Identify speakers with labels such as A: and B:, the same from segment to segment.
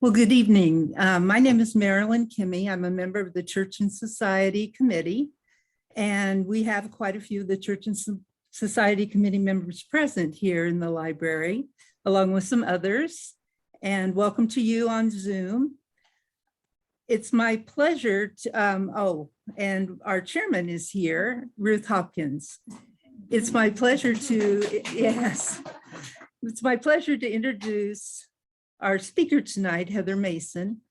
A: Well, good evening. My name is Marilyn Kimmy. I'm a member of the Church and Society Committee, and we have quite a few of the Church and Society Committee members present here in the library, along with some others. And welcome to you on Zoom. It's my pleasure to, and our chairman is here, Ruth Hopkins. It's my pleasure to, yes, it's my pleasure to introduce our speaker tonight, Heather Mason.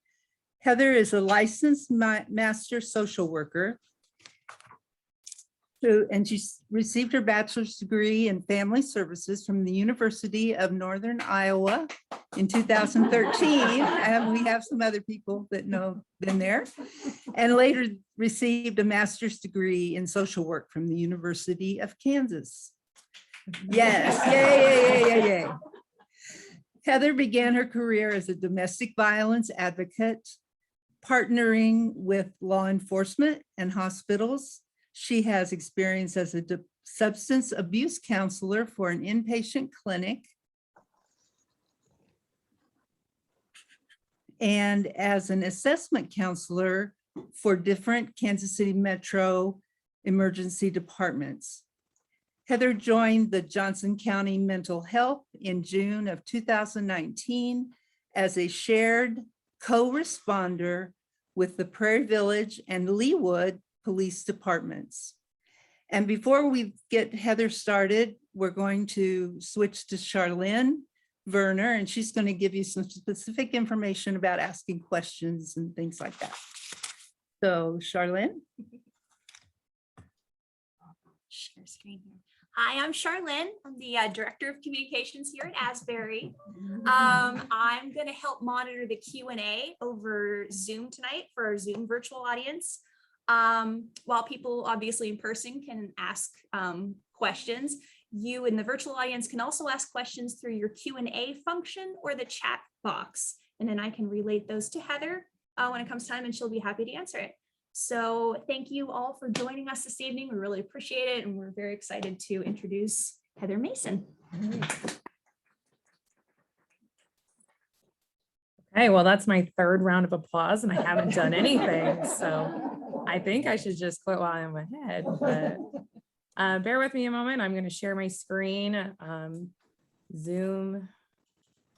A: Heather is a licensed master social worker, and she received her bachelor's degree in family services from the University of Northern Iowa in 2013. And we have some other people that know been there, and later received a master's degree in social work from the University of Kansas. Yes, yay. Heather began her career as a domestic violence advocate, partnering with law enforcement and hospitals. She has experience as a substance abuse counselor for an inpatient clinic and as an assessment counselor for different Kansas City Metro emergency departments. Heather joined the Johnson County Mental Health in June of 2019 as a shared co-responder with the Prairie Village and Leawood police departments. And before we get Heather started, we're going to switch to Charlene Werner, and she's going to give you some specific information about asking questions and things like that. So Charlene.
B: Share screen here. Hi, I'm Charlene. I'm the Director of Communications here at Asbury. I'm going to help monitor the Q&A over Zoom tonight for our Zoom virtual audience. While people obviously in person can ask questions, you in the virtual audience can also ask questions through your Q&A function or the chat box. And then I can relate those to Heather when it comes time, and she'll be happy to answer it. So thank you all for joining us this evening. We really appreciate it. And we're very excited to introduce Heather Mason.
C: Okay, well, that's my third round of applause and I haven't done anything. So I think I should just quit while I'm ahead, but bear with me a moment. I'm going to share my screen. Zoom,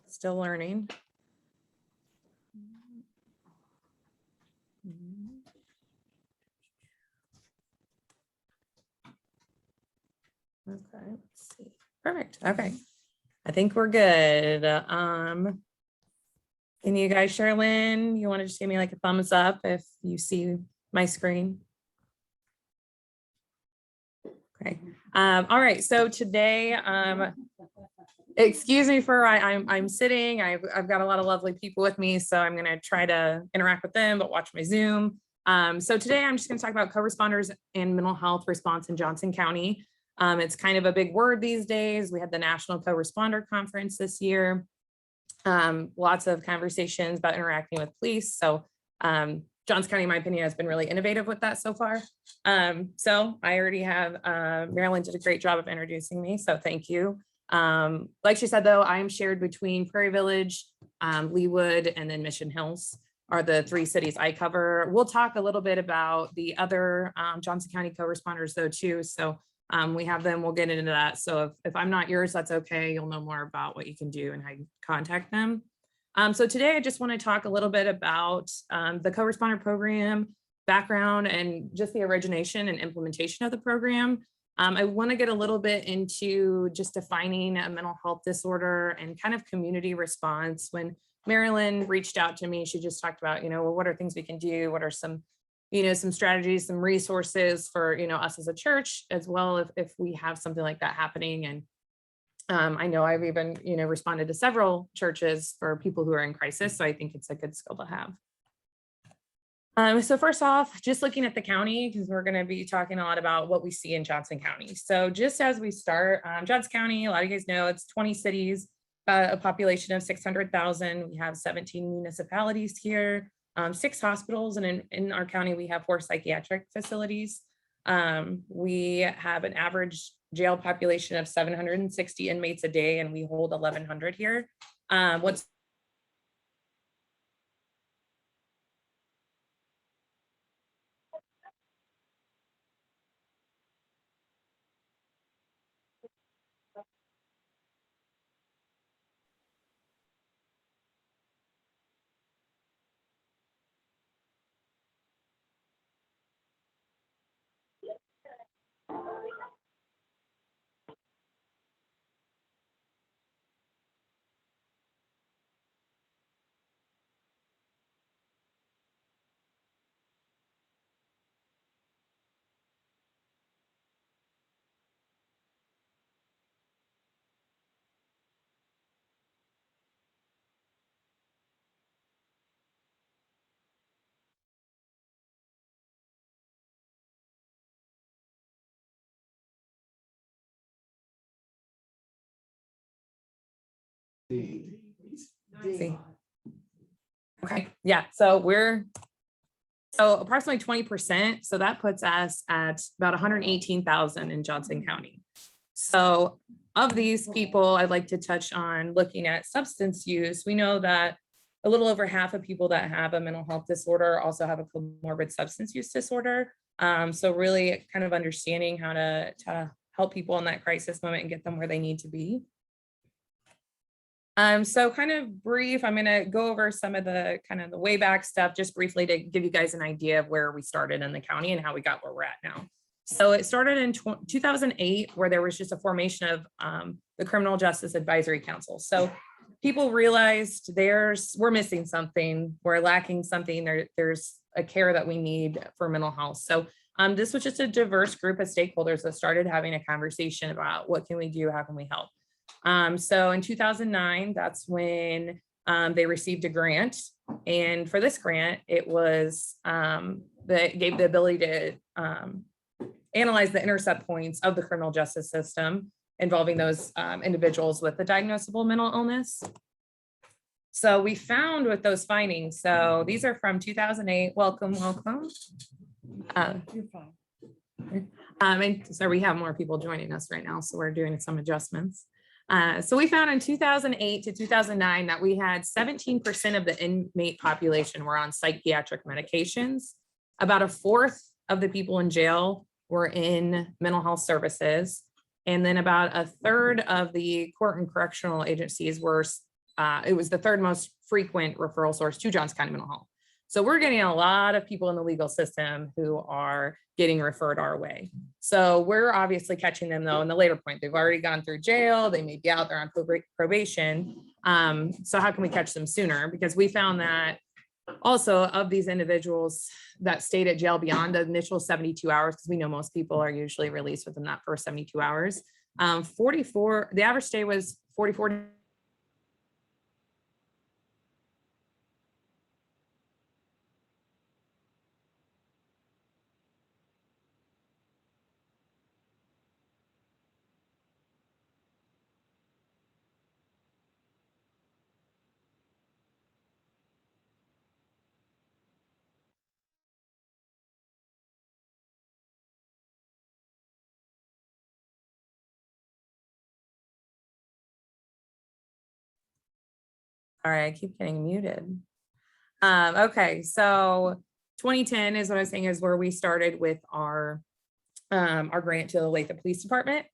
C: still learning. Okay, let's see. Perfect. Okay, I think we're good. Can you guys, Charlene, you want to just give me like a thumbs up if you see my screen? Okay. All right. So today, excuse me for I'm sitting. I've got a lot of lovely people with me, so I'm going to try to interact with them, but watch my Zoom. So today I'm just going to talk about co-responders and mental health response in Johnson County. It's kind of a big word these days. We had the National Co-Responder Conference this year. Lots of conversations about interacting with police. So Johnson County, in my opinion, has been really innovative with that so far. So I already have, Marilyn did a great job of introducing me, so thank you. Like she said, though, I am shared between Prairie Village, Leawood, and then Mission Hills are the three cities I cover. We'll talk a little bit about the other Johnson County co-responders though too. So we have them, we'll get into that. So if I'm not yours, that's okay. You'll know more about what you can do and how you contact them. So today I just want to talk a little bit about the co-responder program background and just the origination and implementation of the program. I want to get a little bit into just defining a mental health disorder and kind of community response. When Marilyn reached out to me, she just talked about, well, what are things we can do? What are some some strategies, some resources for, us as a church, as well if we have something like that happening. And I know I've even, responded to several churches for people who are in crisis. So I think it's a good skill to have. So first off, just looking at the county, because we're going to be talking a lot about what we see in Johnson County. So just as we start, Johnson County, a lot of you guys know it's 20 cities, a population of 600,000. We have 17 municipalities here. 6 hospitals, and in our county, we have 4 psychiatric facilities. We have an average jail population of 760 inmates a day, and we hold 1,100 here. What's See. Okay, yeah, so approximately 20%. So that puts us at about 118,000 in Johnson County. So of these people, I'd like to touch on looking at substance use. We know that a little over half of people that have a mental health disorder also have a comorbid substance use disorder. So really kind of understanding how to help people in that crisis moment and get them where they need to be. So kind of brief, I'm going to go over some of the kind of the way back stuff just briefly to give you guys an idea of where we started in the county and how we got where we're at now. So it started in 2008, where there was just a formation of the Criminal Justice Advisory Council. So people realized we're missing something, we're lacking something, there's a care that we need for mental health. So this was just a diverse group of stakeholders that started having a conversation about what can we do, how can we help. So in 2009, that's when they received a grant. And for this grant, it was that gave the ability to analyze the intercept points of the criminal justice system involving those individuals with a diagnosable mental illness. So we found with those findings, so these are from 2008, welcome.
A: You're fine.
C: And so we have more people joining us right now, so we're doing some adjustments. So we found in 2008 to 2009 that we had 17% of the inmate population were on psychiatric medications. About a fourth of the people in jail were in mental health services. And then about a third of the court and correctional agencies were, it was the third most frequent referral source to Johnson County Mental Health. So we're getting a lot of people in the legal system who are getting referred our way. So we're obviously catching them though in the later point. They've already gone through jail. They may be out there on probation. So how can we catch them sooner? Because we found that also of these individuals that stayed at jail beyond the initial 72 hours, because we know most people are usually released within that first 72 hours, the average stay was 44. All right, I keep getting muted. Okay, so 2010 is what I was saying is where we started with our grant to the Lathrop Police Department.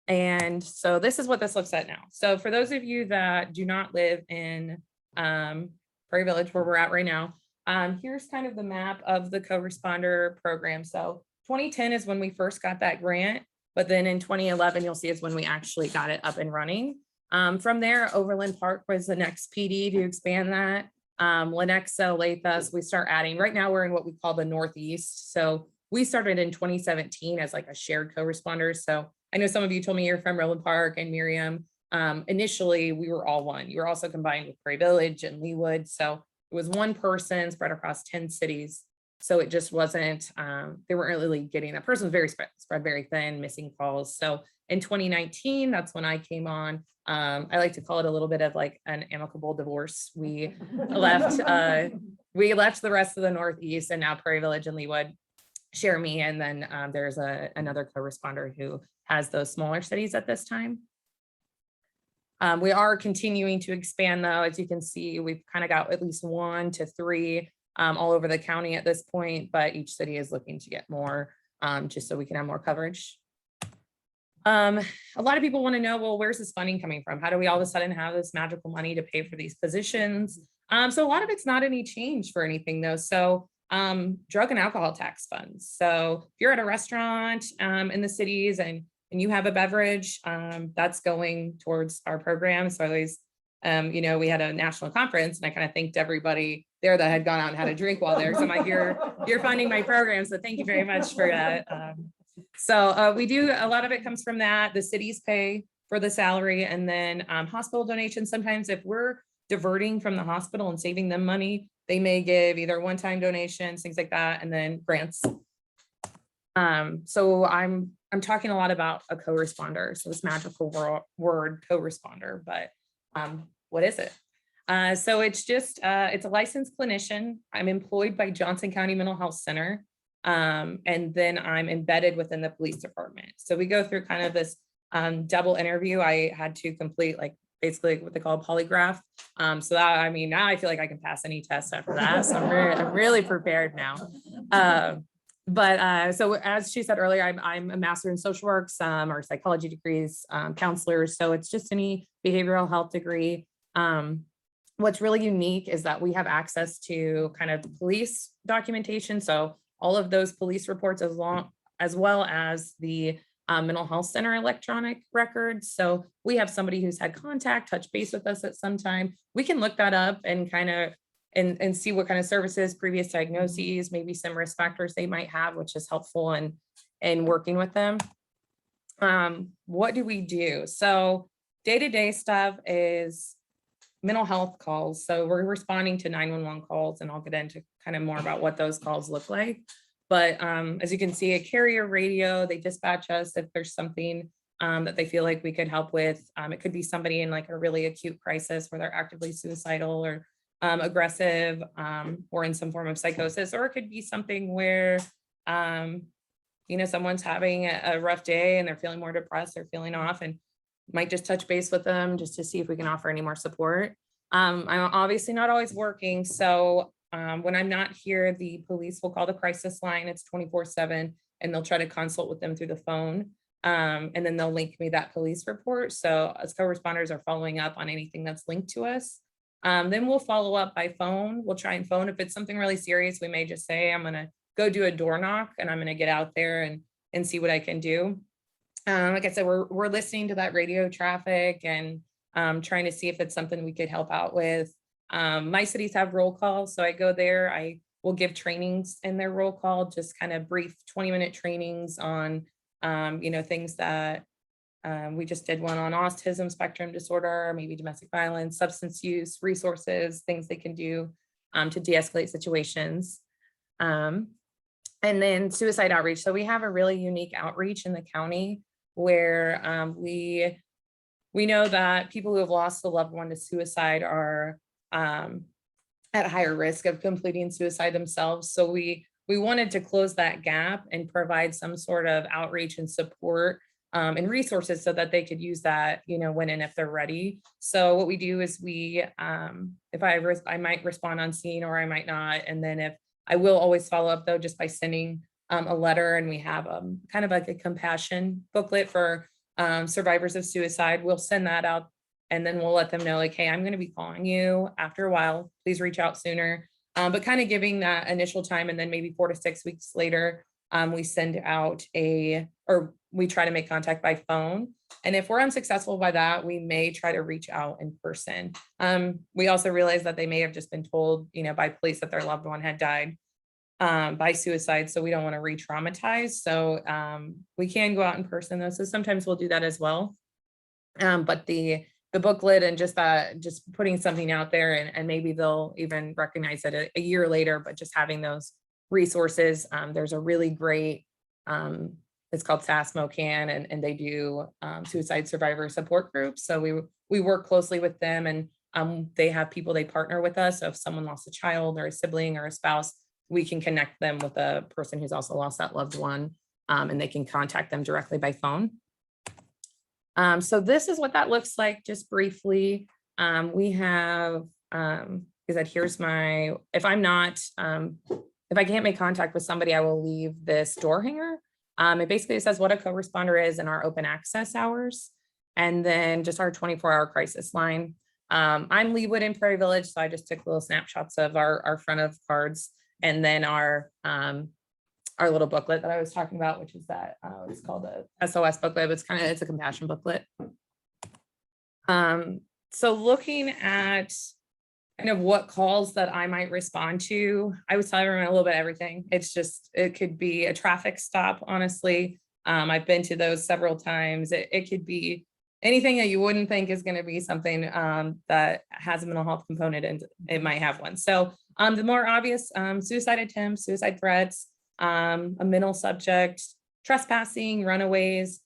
C: And so this is what this looks at now. So for those of you that do not live in Prairie Village, where we're at right now, here's kind of the map of the co-responder program. So 2010 is when we first got that grant, but then in 2011, you'll see is when we actually got it up and running. From there, Overland Park was the next PD to expand that. Lenexa, Lathas, we start adding. Right now, we're in what we call the Northeast. So we started in 2017 as like a shared co-responder. So I know some of you told me you're from Overland Park and Miriam. Initially, we were all one. You were also combined with Prairie Village and Leawood. So it was one person spread across 10 cities. So it just wasn't, they weren't really getting, that person was very spread very thin, missing calls. So in 2019, that's when I came on. I like to call it a little bit of like an amicable divorce. We left the rest of the Northeast, and now Prairie Village and Leawood share me. And then there's another co-responder who has those smaller cities at this time. We are continuing to expand though. As you can see, we've kind of got at least 1 to 3 all over the county at this point, but each city is looking to get more just so we can have more coverage. A lot of people want to know, well, where's this funding coming from? How do we all of a sudden have this magical money to pay for these positions? So a lot of it's not any change for anything though. So drug and alcohol tax funds. So if you're at a restaurant in the cities and you have a beverage, that's going towards our program. So always, we had a national conference and I kind of thanked everybody there that had gone out and had a drink while there. So I'm like, you're funding my program. So thank you very much for that. So we do, a lot of it comes from that. The cities pay for the salary, and then hospital donations. Sometimes if we're diverting from the hospital and saving them money, they may give either one-time donations, things like that, and then grants. So I'm talking a lot about a co-responder. So this magical word co-responder, but what is it? So it's just, it's a licensed clinician. I'm employed by Johnson County Mental Health Center. And then I'm embedded within the police department. So we go through kind of this double interview. I had to complete like basically what they call a polygraph. So that, I mean, now I feel like I can pass any test after that. So I'm really prepared now. So as she said earlier, I'm a master in social work, or psychology degrees, counselor. So it's just any behavioral health degree. What's really unique is that we have access to kind of police documentation. So all of those police reports, as well as the mental health center electronic records. So we have somebody who's had contact, touch base with us at some time. We can look that up and kind of and see what kind of services, previous diagnoses, maybe some risk factors they might have, which is helpful in working with them. What do we do? So day-to-day stuff is mental health calls. So we're responding to 911 calls, and I'll get into kind of more about what those calls look like. But as you can see, a carrier radio, they dispatch us if there's something that they feel like we could help with. It could be somebody in like a really acute crisis where they're actively suicidal or aggressive, or in some form of psychosis, or it could be something where, someone's having a rough day and they're feeling more depressed or feeling off, and might just touch base with them just to see if we can offer any more support. I'm obviously not always working. So when I'm not here, the police will call the crisis line. It's 24/7, and they'll try to consult with them through the phone. And then they'll link me that police report. So as co-responders are following up on anything that's linked to us. Then we'll follow up by phone. We'll try and phone. If it's something really serious, we may just say, I'm going to go do a door knock, and I'm going to get out there and see what I can do. Like I said, we're listening to that radio traffic and trying to see if it's something we could help out with. My cities have roll calls. So I go there, I will give trainings in their roll call, just kind of brief 20-minute trainings on, things that we just did one on autism spectrum disorder, maybe domestic violence, substance use, resources, things they can do to de-escalate situations. And then suicide outreach. So we have a really unique outreach in the county where we know that people who have lost a loved one to suicide are at higher risk of completing suicide themselves. So we wanted to close that gap and provide some sort of outreach and support and resources so that they could use that, when and if they're ready. So what we do is if I might respond on scene or I might not. And then if I will always follow up though, just by sending a letter, and we have kind of like a compassion booklet for survivors of suicide. We'll send that out, and then we'll let them know like, hey, I'm going to be calling you after a while. Please reach out sooner. But kind of giving that initial time, and then maybe 4 to 6 weeks later, we send out or we try to make contact by phone. And if we're unsuccessful by that, we may try to reach out in person. We also realize that they may have just been told, by police that their loved one had died by suicide. So we don't want to re-traumatize. So we can go out in person though. So sometimes we'll do that as well. But the booklet and just putting something out there, and maybe they'll even recognize it a year later, but just having those resources. There's a really great, it's called Sos Booklet, and they do suicide survivor support groups. So we work closely with them, and they have people they partner with us. So if someone lost a child or a sibling or a spouse, we can connect them with a person who's also lost that loved one, and they can contact them directly by phone. So this is what that looks like, just briefly. We have, here's my, if I can't make contact with somebody, I will leave this door hanger. It basically says what a co-responder is in our open access hours, and then just our 24-hour crisis line. I'm Leewood in Prairie Village, so I just took little snapshots of our front of cards, and then our little booklet that I was talking about, which is that it's called the SOS booklet. It's a compassion booklet. So looking at kind of what calls that I might respond to, I was telling everyone a little bit of everything. It could be a traffic stop, honestly. I've been to those several times. It could be anything that you wouldn't think is going to be something that has a mental health component, and it might have one. So the more obvious, suicide attempts, suicide threats, a mental subject, trespassing, runaways,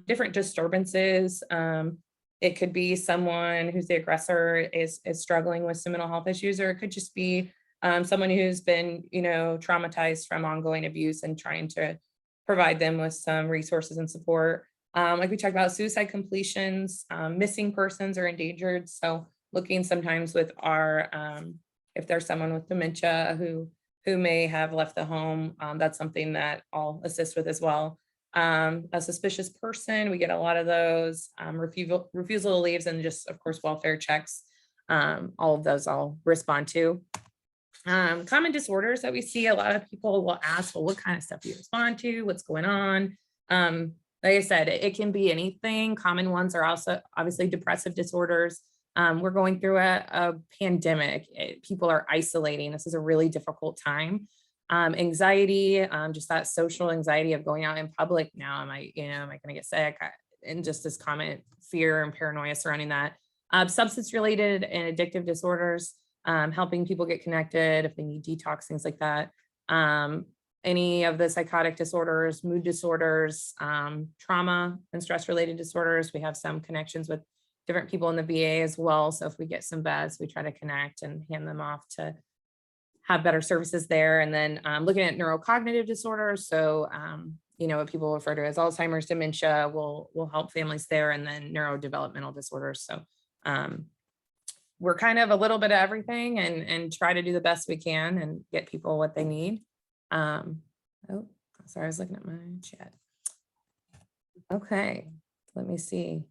C: different disturbances, It could be someone who's the aggressor is struggling with some mental health issues, or it could just be someone who's been, traumatized from ongoing abuse and trying to provide them with some resources and support. Like we talked about, suicide completions, missing persons or endangered. So looking sometimes with our, if there's someone with dementia who may have left the home, that's something that I'll assist with as well. A suspicious person, we get a lot of those, refusal to leave, and just, of course, welfare checks. All of those I'll respond to. Common disorders that we see, a lot of people will ask, well, what kind of stuff do you respond to? What's going on? Like I said, it can be anything. Common ones are also obviously depressive disorders. We're going through a pandemic. People are isolating. This is a really difficult time. Anxiety, just that social anxiety of going out in public. Now, am I going to get sick? And just this common fear and paranoia surrounding that. Substance related and addictive disorders, helping people get connected if they need detox, things like that. Any of the psychotic disorders, mood disorders, trauma and stress related disorders. We have some connections with different people in the VA as well. So if we get some beds, we try to connect and hand them off to have better services there. And then looking at neurocognitive disorders. So, what people refer to as Alzheimer's, dementia will help families there, and then neurodevelopmental disorders. So we're kind of a little bit of everything and try to do the best we can and get people what they need. Oh, sorry, I was looking at my chat. Okay, let me see.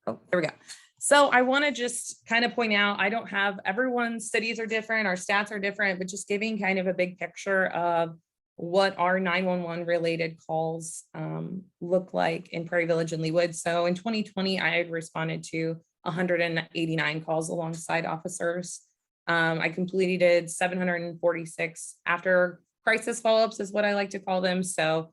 C: Oh, there we go. So I want to just kind of point out, I don't have, everyone's studies are different, our stats are different, but just giving kind of a big picture of what our 911 related calls look like in Prairie Village and Leawood. So in 2020, I had responded to 189 calls alongside officers. I completed 746 after crisis follow-ups is what I like to call them. So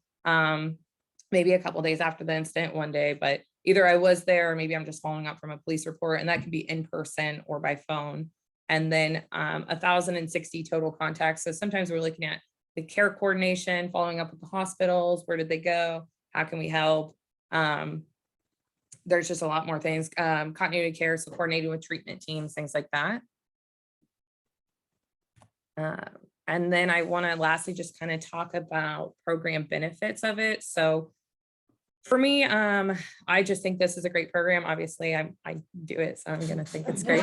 C: maybe a couple days after the incident, one day, but either I was there or maybe I'm just following up from a police report, and that can be in person or by phone. And then 1,060 total contacts. So sometimes we're looking at the care coordination, following up with the hospitals. Where did they go? How can we help? There's just a lot more things. Continuity care, so coordinating with treatment teams, things like that. And then I want to lastly just kind of talk about program benefits of it. So for me, I just think this is a great program. Obviously, I do it, so I'm going to think it's great.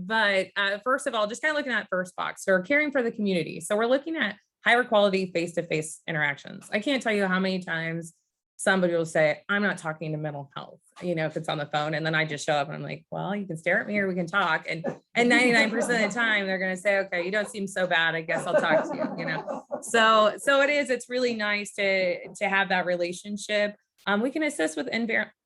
C: But first of all, just kind of looking at first box, so we're caring for the community. So we're looking at higher quality face-to-face interactions. I can't tell you how many times somebody will say, I'm not talking to mental health, if it's on the phone. And then I just show up and I'm like, well, you can stare at me or we can talk. And 99% of the time they're going to say, okay, you don't seem so bad. I guess I'll talk to you, So it's really nice to have that relationship. We can assist with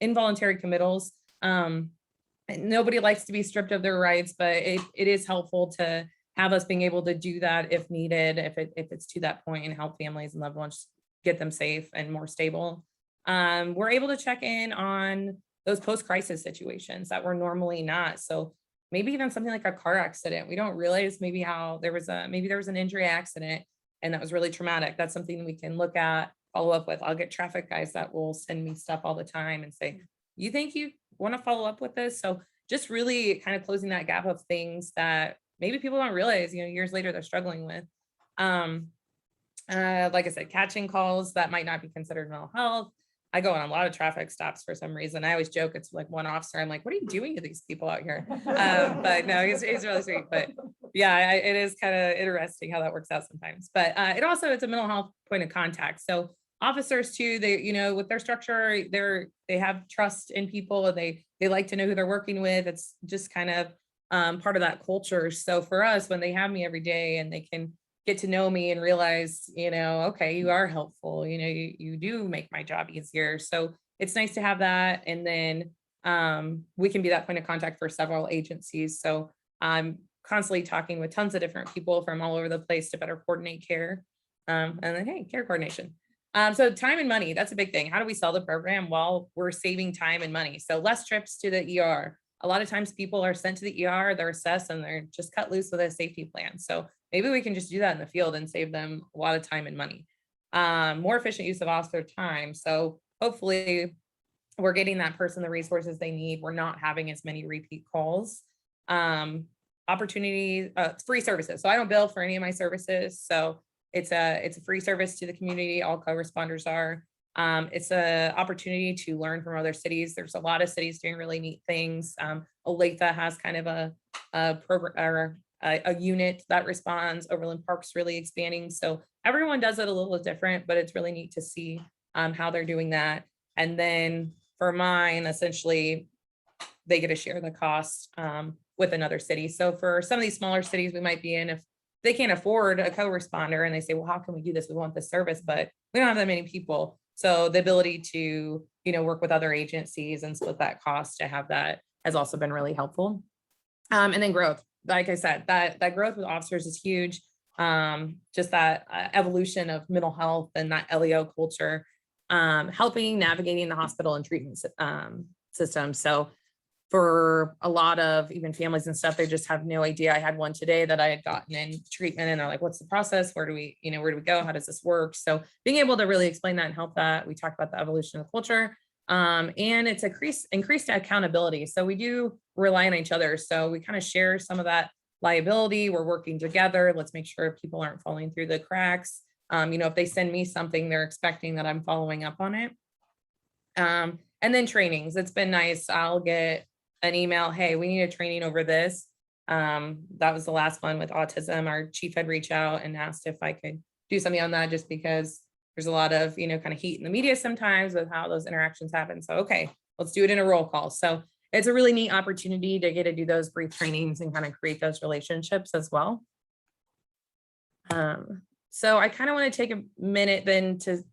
C: involuntary committals. Nobody likes to be stripped of their rights, but it is helpful to have us being able to do that if needed, if it's to that point, and help families and loved ones get them safe and more stable. We're able to check in on those post-crisis situations that we're normally not. So maybe even something like a car accident. We don't realize maybe there was an injury accident and that was really traumatic. That's something we can look at, follow up with. I'll get traffic guys that will send me stuff all the time and say, you think you want to follow up with this? So just really kind of closing that gap of things that maybe people don't realize, years later they're struggling with. Like I said, catching calls that might not be considered mental health. I go on a lot of traffic stops for some reason. I always joke, it's like one officer. I'm like, what are you doing to these people out here? But no, he's really sweet. But yeah, it is kind of interesting how that works out sometimes. But it's a mental health point of contact. So officers too, they, with their structure, they have trust in people, and they like to know who they're working with. It's just kind of part of that culture. So for us, when they have me every day and they can get to know me and realize, okay, you are helpful, you do make my job easier. So it's nice to have that. And then we can be that point of contact for several agencies. So I'm constantly talking with tons of different people from all over the place to better coordinate care. And then, hey, care coordination. So time and money, that's a big thing. How do we sell the program? Well, we're saving time and money. So less trips to the ER. A lot of times people are sent to the ER, they're assessed, and they're just cut loose with a safety plan. So maybe we can just do that in the field and save them a lot of time and money. More efficient use of officer time. So hopefully we're getting that person the resources they need. We're not having as many repeat calls. Opportunity, free services. So I don't bill for any of my services. So it's a free service to the community. All co-responders are. It's an opportunity to learn from other cities. There's a lot of cities doing really neat things. Olathe has kind of a program or a unit that responds. Overland Park's really expanding. So everyone does it a little different, but it's really neat to see how they're doing that. And then for mine, essentially, they get to share the cost with another city. So for some of these smaller cities we might be in, if they can't afford a co-responder and they say, well, how can we do this? We want this service, but we don't have that many people. So the ability to, work with other agencies and split that cost to have that has also been really helpful. And then growth, like I said, that growth with officers is huge. Just that evolution of mental health and that LEO culture, helping navigating the hospital and treatment system. So for a lot of even families and stuff, they just have no idea. I had one today that I had gotten in treatment and they're like, what's the process? Where do we go? How does this work? So being able to really explain that and help that. We talked about the evolution of the culture, and it's increased accountability. So we do rely on each other. So we kind of share some of that liability. We're working together. Let's make sure people aren't falling through the cracks. If they send me something, they're expecting that I'm following up on it. And then trainings. It's been nice. I'll get an email, hey, we need a training over this. That was the last one with autism. Our chief had reached out and asked if I could do something on that, just because there's a lot of, kind of heat in the media sometimes with how those interactions happen. So, okay, let's do it in a roll call. So it's a really neat opportunity to get to do those brief trainings and kind of create those relationships as well. So I kind of want to take a minute then to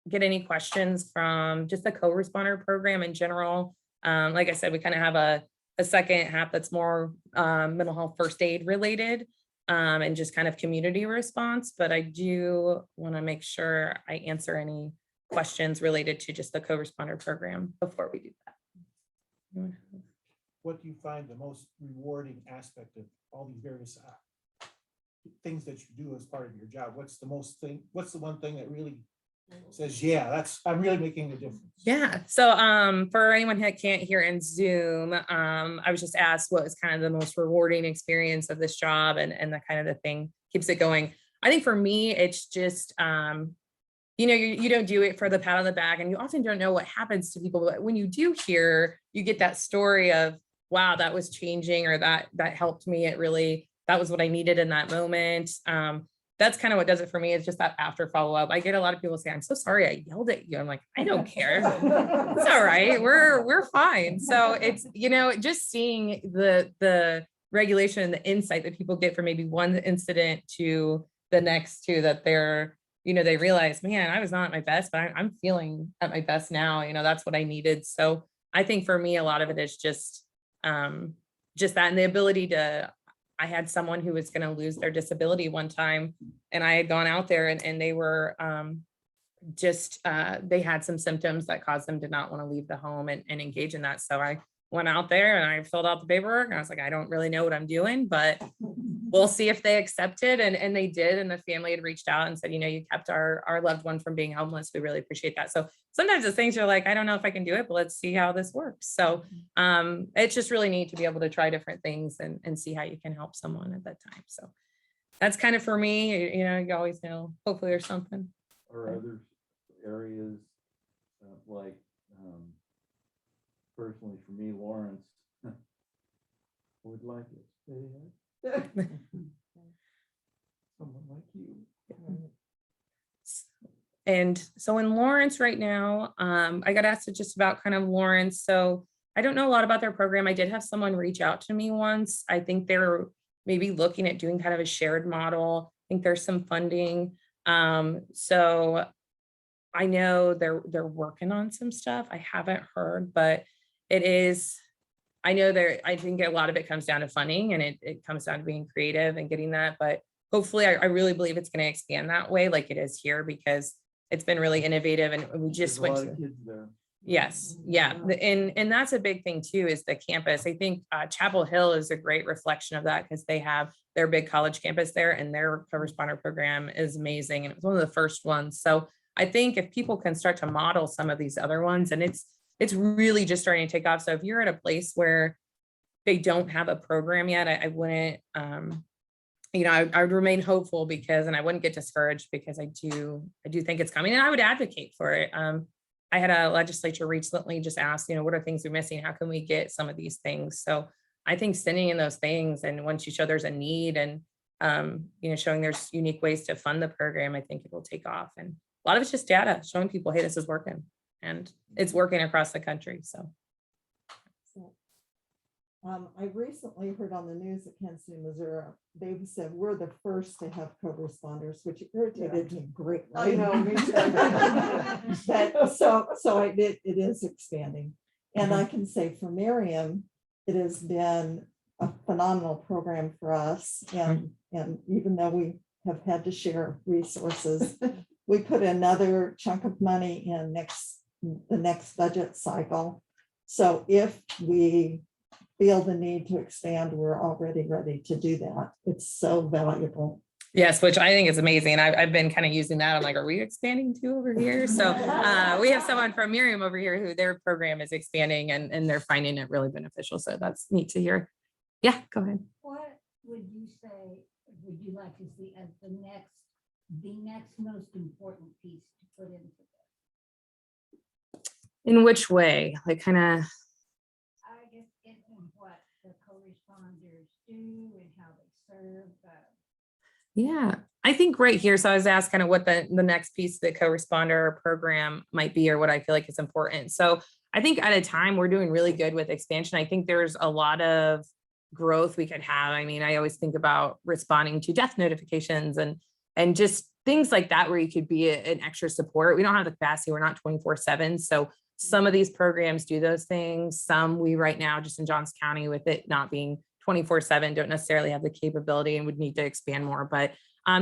C: get any questions from just the co-responder program in general. Like I said, we kind of have a second half that's more mental health first aid related and just kind of community response. But I do want to make sure I answer any questions related to just the co-responder program before we do that.
D: What do you find the most rewarding aspect of all these various things that you do as part of your job? What's the one thing that really says, yeah, I'm really making a difference?
C: Yeah. So for anyone who can't hear in Zoom, I was just asked what was kind of the most rewarding experience of this job and the kind of the thing keeps it going. I think for me, it's just, you don't do it for the pat on the back, and you often don't know what happens to people. But when you do hear, you get that story of, wow, that was changing, or that helped me. That was what I needed in that moment. That's kind of what does it for me. It's just that after follow-up. I get a lot of people say, I'm so sorry I yelled at you. I'm like, I don't care. It's all right. We're fine. So it's, just seeing the regulation and the insight that people get from maybe one incident to the next two, that they're, they realize, man, I was not at my best, but I'm feeling at my best now. That's what I needed. So I think for me, a lot of it is just that, and the ability to, I had someone who was going to lose their disability one time, and I had gone out there and they were they had some symptoms that caused them to not want to leave the home and engage in that. So I went out there and I filled out the paperwork, and I was like, I don't really know what I'm doing, but we'll see if they accept it. And they did. And the family had reached out and said, you kept our loved one from being homeless. We really appreciate that. So sometimes the things you're like, I don't know if I can do it, but let's see how this works. So it's just really neat to be able to try different things and see how you can help someone at that time. So that's kind of for me, you always know, hopefully there's something.
E: Or other areas like personally for me, Lawrence would like it. Someone like you.
C: And so in Lawrence right now, I got asked just about kind of Lawrence. So I don't know a lot about their program. I did have someone reach out to me once. I think they're maybe looking at doing kind of a shared model. I think there's some funding. So I know they're working on some stuff. I haven't heard, but it is, I know I think a lot of it comes down to funding, and it comes down to being creative and getting that. But hopefully I really believe it's going to expand that way like it is here, because it's been really innovative, and we just went to
E: kids there.
C: Yes. Yeah. And that's a big thing too, is the campus. I think Chapel Hill is a great reflection of that, because they have their big college campus there, and their co-responder program is amazing. And it was one of the first ones. So I think if people can start to model some of these other ones, and it's it's really just starting to take off. So if you're at a place where they don't have a program yet, I wouldn't, I would remain hopeful and I wouldn't get discouraged because I do think it's coming, and I would advocate for it. I had a legislature recently just asked, what are things we're missing? How can we get some of these things? So I think sending in those things, and once you show there's a need and, showing there's unique ways to fund the program, I think it will take off. And a lot of it's just data showing people, hey, this is working, and it's working across the country. So.
F: I recently heard on the news at Kansas City, Missouri, they said we're the first to have co-responders, which irritated me greatly.
G: I know, me too.
F: But so it is expanding. And I can say for Miriam, it has been a phenomenal program for us. And even though we have had to share resources, we put another chunk of money in the next budget cycle. So if we feel the need to expand, we're already ready to do that. It's so valuable.
C: Yes, which I think is amazing. I've been kind of using that. I'm like, are we expanding too over here? So we have someone from Miriam over here who their program is expanding and they're finding it really beneficial. So that's neat to hear. Yeah, go ahead.
H: What would you say, would you like to see as the next most important piece to put into this?
C: In which way? Like kind of.
H: I guess in what the co-responders do and how they serve.
C: Yeah, I think right here. So I was asked kind of what the next piece of the co-responder program might be, or what I feel like is important. So I think at a time we're doing really good with expansion. I think there's a lot of growth we could have. I mean, I always think about responding to death notifications and just things like that, where you could be an extra support. We don't have the capacity. We're not 24/7. So some of these programs do those things. Some we right now, just in Johnson County, with it not being 24/7, don't necessarily have the capability and would need to expand more. But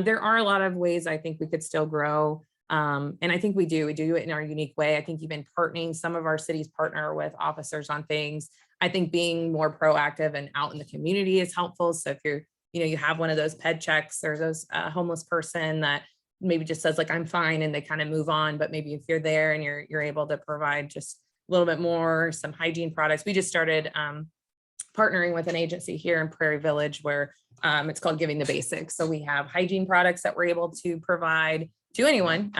C: there are a lot of ways I think we could still grow. And I think we do it in our unique way. I think even partnering, some of our cities partner with officers on things. I think being more proactive and out in the community is helpful. So if you have one of those ped checks or those homeless person that maybe just says like, I'm fine, and they kind of move on. But maybe if you're there and you're able to provide just a little bit more, some hygiene products. We just started partnering with an agency here in Prairie Village where it's called Giving the Basics. So we have hygiene products that we're able to provide to anyone.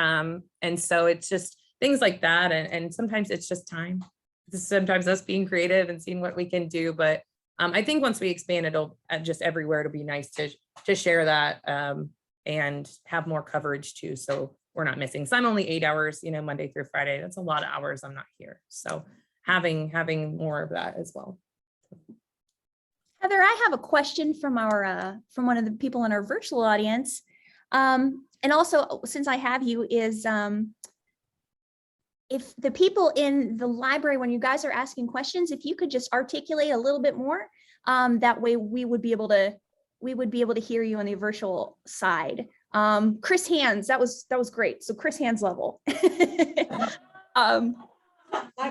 C: And so it's just things like that. And sometimes it's just time. Sometimes us being creative and seeing what we can do. But I think once we expand, it'll just everywhere. It'll be nice to share that and have more coverage too. So we're not missing. So I'm only 8 hours, Monday through Friday. That's a lot of hours I'm not here. So having more of that as well.
B: Heather, I have a question from one of the people in our virtual audience. And also, since I have you, is if the people in the library, when you guys are asking questions, if you could just articulate a little bit more, that way we would be able to hear you on the virtual side. Chris Hands, that was great. So Chris Hands level.
F: I'm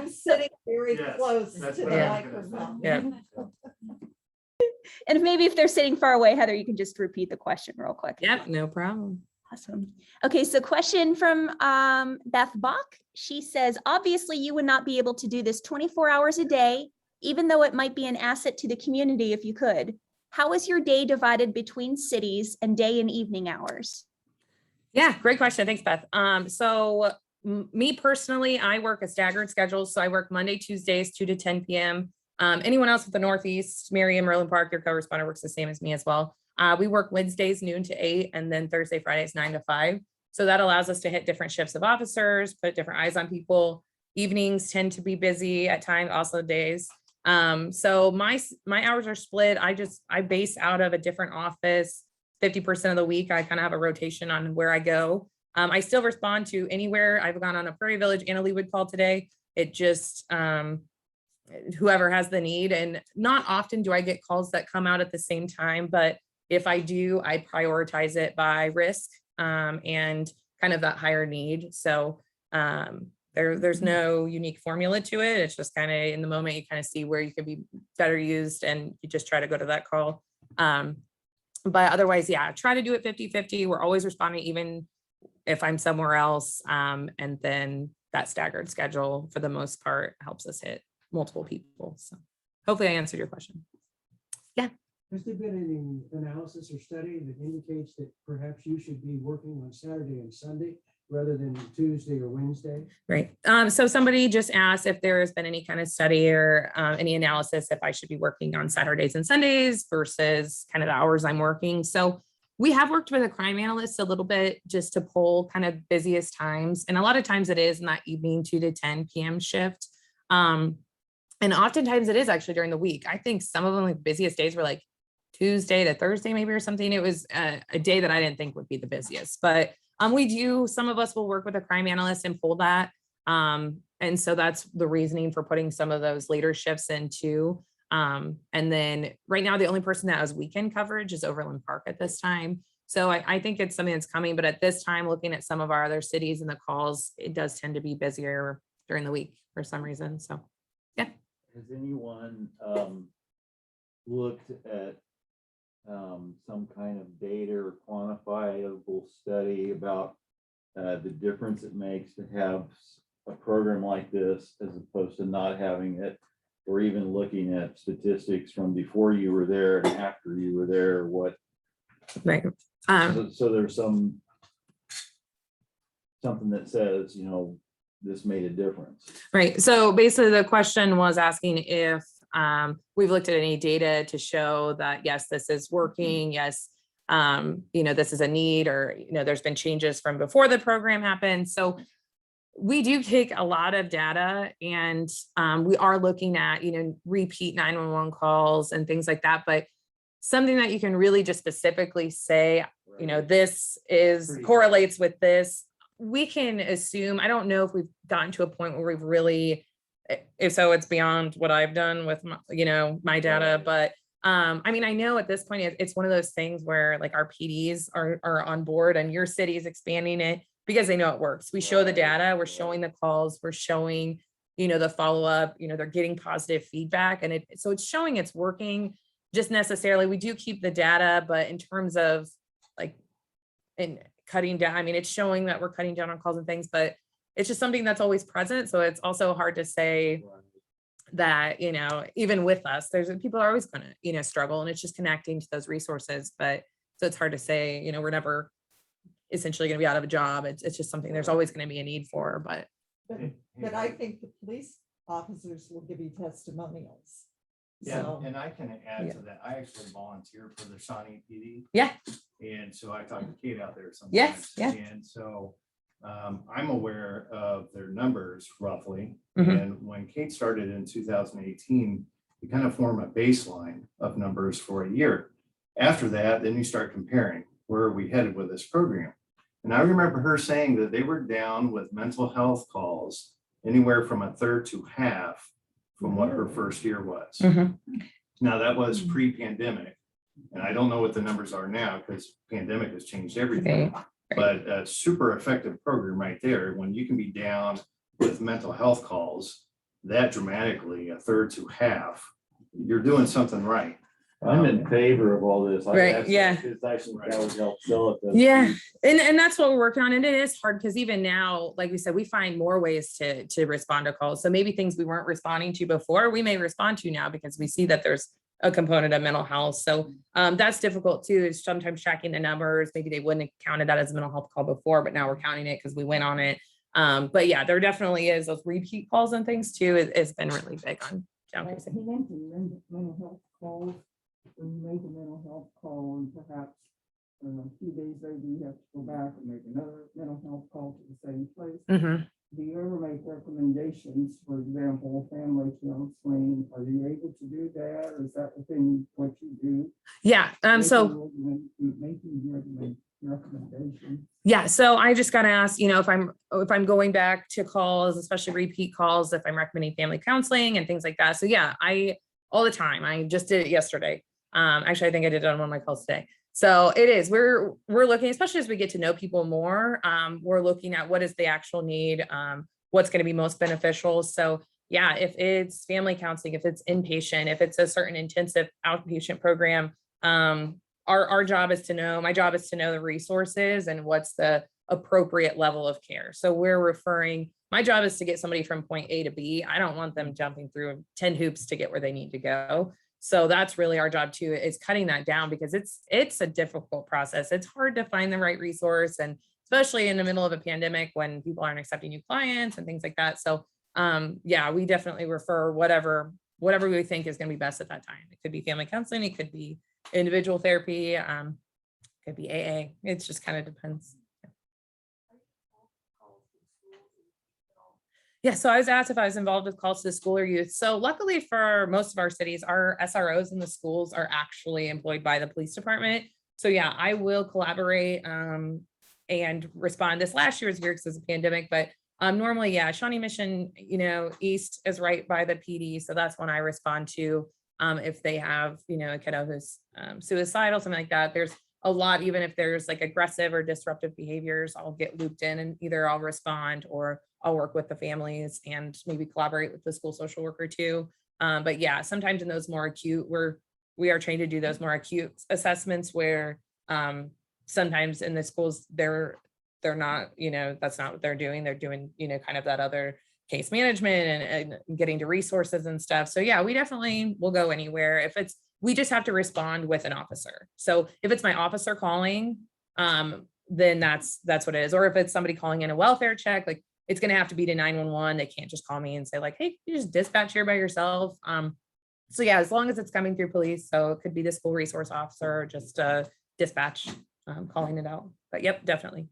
F: sitting very close to the microphone.
C: Yeah.
B: And maybe if they're sitting far away, Heather, you can just repeat the question real quick.
C: Yep, no problem.
B: Awesome. Okay, so question from Beth Bach. She says, obviously you would not be able to do this 24 hours a day, even though it might be an asset to the community if you could. How is your day divided between cities and day and evening hours?
C: Yeah, great question. Thanks, Beth. So me personally, I work a staggered schedule. So I work Monday, Tuesdays, 2 to 10 p.m. Anyone else with the Northeast, Miriam, Merlin Park, your co-responder works the same as me as well. We work Wednesdays, noon to 8, and then Thursday, Fridays, 9 to 5. So that allows us to hit different shifts of officers, put different eyes on people. Evenings tend to be busy at times, also days. So my hours are split. I base out of a different office 50% of the week. I kind of have a rotation on where I go. I still respond to anywhere. I've gone on a Prairie Village and a Leawood call today. It just, whoever has the need. And not often do I get calls that come out at the same time, but if I do, I prioritize it by risk and kind of that higher need. So there's no unique formula to it. It's just kind of in the moment, you kind of see where you could be better used and you just try to go to that call. But otherwise, yeah, try to do it 50-50. We're always responding, even if I'm somewhere else. And then that staggered schedule for the most part helps us hit multiple people. So hopefully I answered your question.
G: Has there been any analysis or study that indicates that perhaps you should be working on Saturday and Sunday rather than Tuesday or Wednesday?
C: Right. So somebody just asked if there has been any kind of study or any analysis if I should be working on Saturdays and Sundays versus kind of the hours I'm working. So we have worked with a crime analyst a little bit just to pull kind of busiest times. And a lot of times it is in that evening 2 to 10 p.m. shift. And oftentimes it is actually during the week. I think some of them, like busiest days were like Tuesday to Thursday maybe or something. It was a day that I didn't think would be the busiest, but some of us will work with a crime analyst and pull that. And so that's the reasoning for putting some of those later shifts in too. And then right now, the only person that has weekend coverage is Overland Park at this time. So I think it's something that's coming, but at this time, looking at some of our other cities and the calls, it does tend to be busier during the week for some reason. So, yeah.
E: Has anyone looked at some kind of data or quantifiable study about the difference it makes to have a program like this as opposed to not having it, or even looking at statistics from before you were there and after you were there, what?
C: Right.
E: So there's something that says, this made a difference.
C: Right. So basically the question was asking if we've looked at any data to show that, yes, this is working. Yes. This is a need, or, there's been changes from before the program happened. So we do take a lot of data, and we are looking at, repeat 911 calls and things like that. But something that you can really just specifically say, this is correlates with this. We can assume, I don't know if we've gotten to a point where we've really, if so, it's beyond what I've done with my data, but I know at this point it's one of those things where like our PDs are on board, and your city is expanding it because they know it works. We show the data, we're showing the calls, we're showing, the follow-up, they're getting positive feedback, and so it's showing it's working. Just necessarily, we do keep the data, but in terms of like, in cutting down, it's showing that we're cutting down on calls and things, but it's just something that's always present. So it's also hard to say that, even with us, people are always going to, struggle, and it's just connecting to those resources. But so it's hard to say, we're never essentially going to be out of a job. It's just something there's always going to be a need for, but
F: I think the police officers will give you testimonials.
I: Yeah,
F: So-
I: and I can add
C: Yeah.
I: to that. I actually volunteer for the Shawnee PD.
C: Yeah.
I: And so I talk to Kate out there sometimes.
C: Yes, yeah.
I: And so I'm aware of their numbers roughly.
C: Mhm.
I: And when Kate started in 2018, you kind of form a baseline of numbers for a year. After that, then you start comparing, where are we headed with this program? And I remember her saying that they were down with mental health calls anywhere from a third to half from what her first year was.
C: Mhm.
I: Now, that was pre-pandemic, and I don't know what the numbers are now because pandemic has changed everything.
C: Right.
I: But a super effective program right there, when you can be down with mental health calls that dramatically, a third to half, you're doing something right.
E: I'm in favor of all this.
C: Right, yeah.
E: Because I think that would help sell it.
C: Yeah. And that's what we're working on. And it is hard because even now, like we said, we find more ways to respond to calls. So maybe things we weren't responding to before, we may respond to now because we see that there's a component of mental health. So that's difficult too, is sometimes tracking the numbers. Maybe they wouldn't have counted that as a mental health call before, but now we're counting it because we went on it. But yeah, there definitely is those repeat calls and things too. It's been really big on John Casey.
G: He mentioned mental health calls. When you make a mental health call, and perhaps a few days later you have to go back and make another mental health call to the same place.
C: Mhm.
G: Do you ever make recommendations, for example, family counseling? Are you able to do that? Or is that within what you do?
C: Yeah. So
G: Making recommendations.
C: yeah, so I just got to ask, if I'm going back to calls, especially repeat calls, if I'm recommending family counseling and things like that. So yeah, all the time. I just did it yesterday. Actually, I think I did it on one of my calls today. So it is, we're looking, especially as we get to know people more, we're looking at what is the actual need, what's going to be most beneficial. So yeah, if it's family counseling, if it's inpatient, if it's a certain intensive outpatient program, our job is to know, my job is to know the resources and what's the appropriate level of care. So we're referring my job is to get somebody from point A to B. I don't want them jumping through 10 hoops to get where they need to go. So that's really our job too, is cutting that down, because it's a difficult process. It's hard to find the right resource, and especially in the middle of a pandemic when people aren't accepting new clients and things like that. So yeah, we definitely refer whatever we think is going to be best at that time. It could be family counseling, it could be individual therapy, could be AA. It just kind of depends. Yeah, so I was asked if I was involved with calls to the school or youth. So luckily for most of our cities, our SROs in the schools are actually employed by the police department. So yeah, I will collaborate and respond. This last year's year because it's a pandemic, but normally, yeah, Shawnee Mission, East is right by the PD. So that's when I respond to if they have, a kiddo who's suicidal, something like that. There's a lot, even if there's like aggressive or disruptive behaviors, I'll get looped in, and either I'll respond or I'll work with the families and maybe collaborate with the school social worker too. But yeah, sometimes in those more acute, we are trained to do those more acute assessments where sometimes in the schools, they're not, that's not what they're doing. They're doing, kind of that other case management and getting to resources and stuff. So yeah, we definitely will go anywhere. We just have to respond with an officer. So if it's my officer calling, then that's what it is. Or if it's somebody calling in a welfare check, like it's going to have to be to 911. They can't just call me and say like, hey, you just dispatch here by yourself. So yeah, as long as it's coming through police, so it could be the school resource officer, or just dispatch calling it out. But yep, definitely.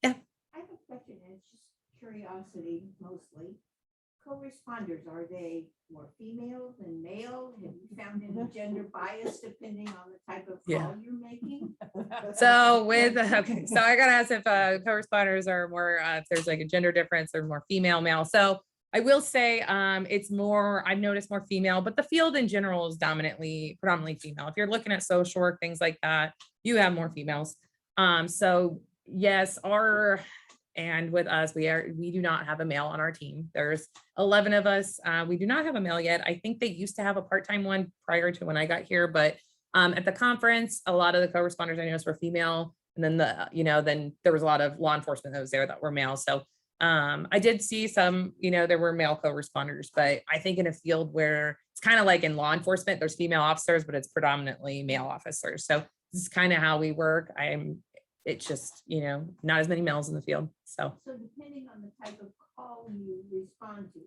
C: Yeah.
H: I have a question, and it's just curiosity mostly. Co-responders, are they more female than male? Have you found any gender bias depending on the type of call you're making?
C: So so I got to ask if co-responders are more, if there's like a gender difference, or more female, male. So I will say it's more, I've noticed more female, but the field in general is predominantly female. If you're looking at social work, things like that, you have more females. So yes, and with us, we do not have a male on our team. There's 11 of us. We do not have a male yet. I think they used to have a part-time one prior to when I got here, but at the conference, a lot of the co-responders I noticed were female. And then then there was a lot of law enforcement that was there that were male. So I did see some, there were male co-responders, but I think in a field where it's kind of like in law enforcement, there's female officers, but it's predominantly male officers. So this is kind of how we work. It's just, not as many males in the field. So
H: Depending on the type of call you respond to,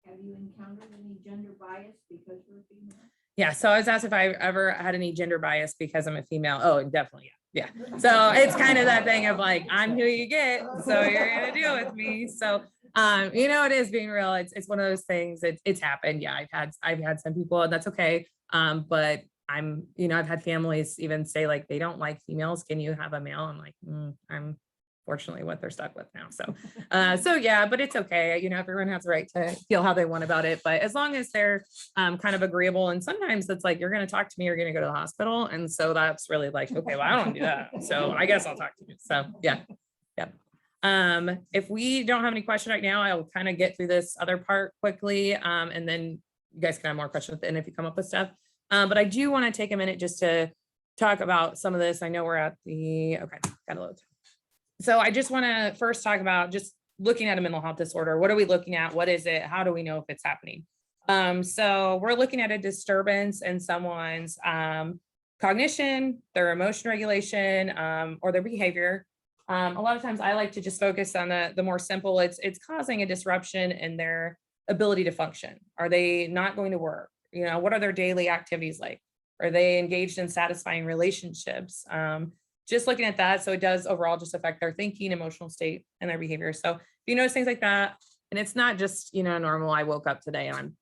H: have you encountered any gender bias because you're female?
C: yeah. So I was asked if I ever had any gender bias because I'm a female. Oh, definitely. Yeah. So it's kind of that thing of like, I'm who you get, so you're going to deal with me. So, it is being real. It's one of those things. It's happened. Yeah. I've had some people, and that's okay. But I've had families even say like, they don't like females. Can you have a male? I'm like, I'm fortunately what they're stuck with now. So yeah, but it's okay. Everyone has the right to feel how they want about it, but as long as they're kind of agreeable. And sometimes it's like, you're going to talk to me, you're going to go to the hospital. And so that's really like, okay, well, I don't do that. So I guess I'll talk to you. So yeah. If we don't have any questions right now, I'll kind of get through this other part quickly. And then you guys can have more questions at the end if you come up with stuff. But I do want to take a minute just to talk about some of this. I know we're at okay, got a little time. So I just want to first talk about just looking at a mental health disorder. What are we looking at? What is it? How do we know if it's happening? So we're looking at a disturbance in someone's cognition, their emotion regulation, or their behavior. A lot of times I like to just focus on the more simple. It's causing a disruption in their ability to function. Are they not going to work? What are their daily activities like? Are they engaged in satisfying relationships? Just looking at that. So it does overall just affect their thinking, emotional state, and their behavior. So if you notice things like that, and it's not just, normal, I woke up today and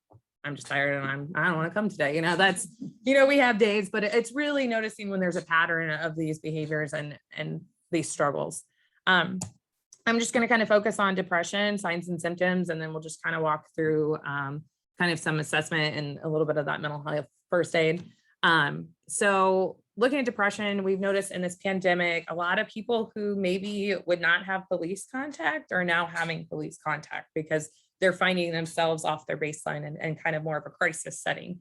C: I'm just tired and I don't want to come today. That's, we have days, but it's really noticing when there's a pattern of these behaviors and these struggles. I'm just going to kind of focus on depression, signs and symptoms, and then we'll just kind of walk through kind of some assessment and a little bit of that mental health first aid. So looking at depression, we've noticed in this pandemic, a lot of people who maybe would not have police contact are now having police contact because they're finding themselves off their baseline and kind of more of a crisis setting.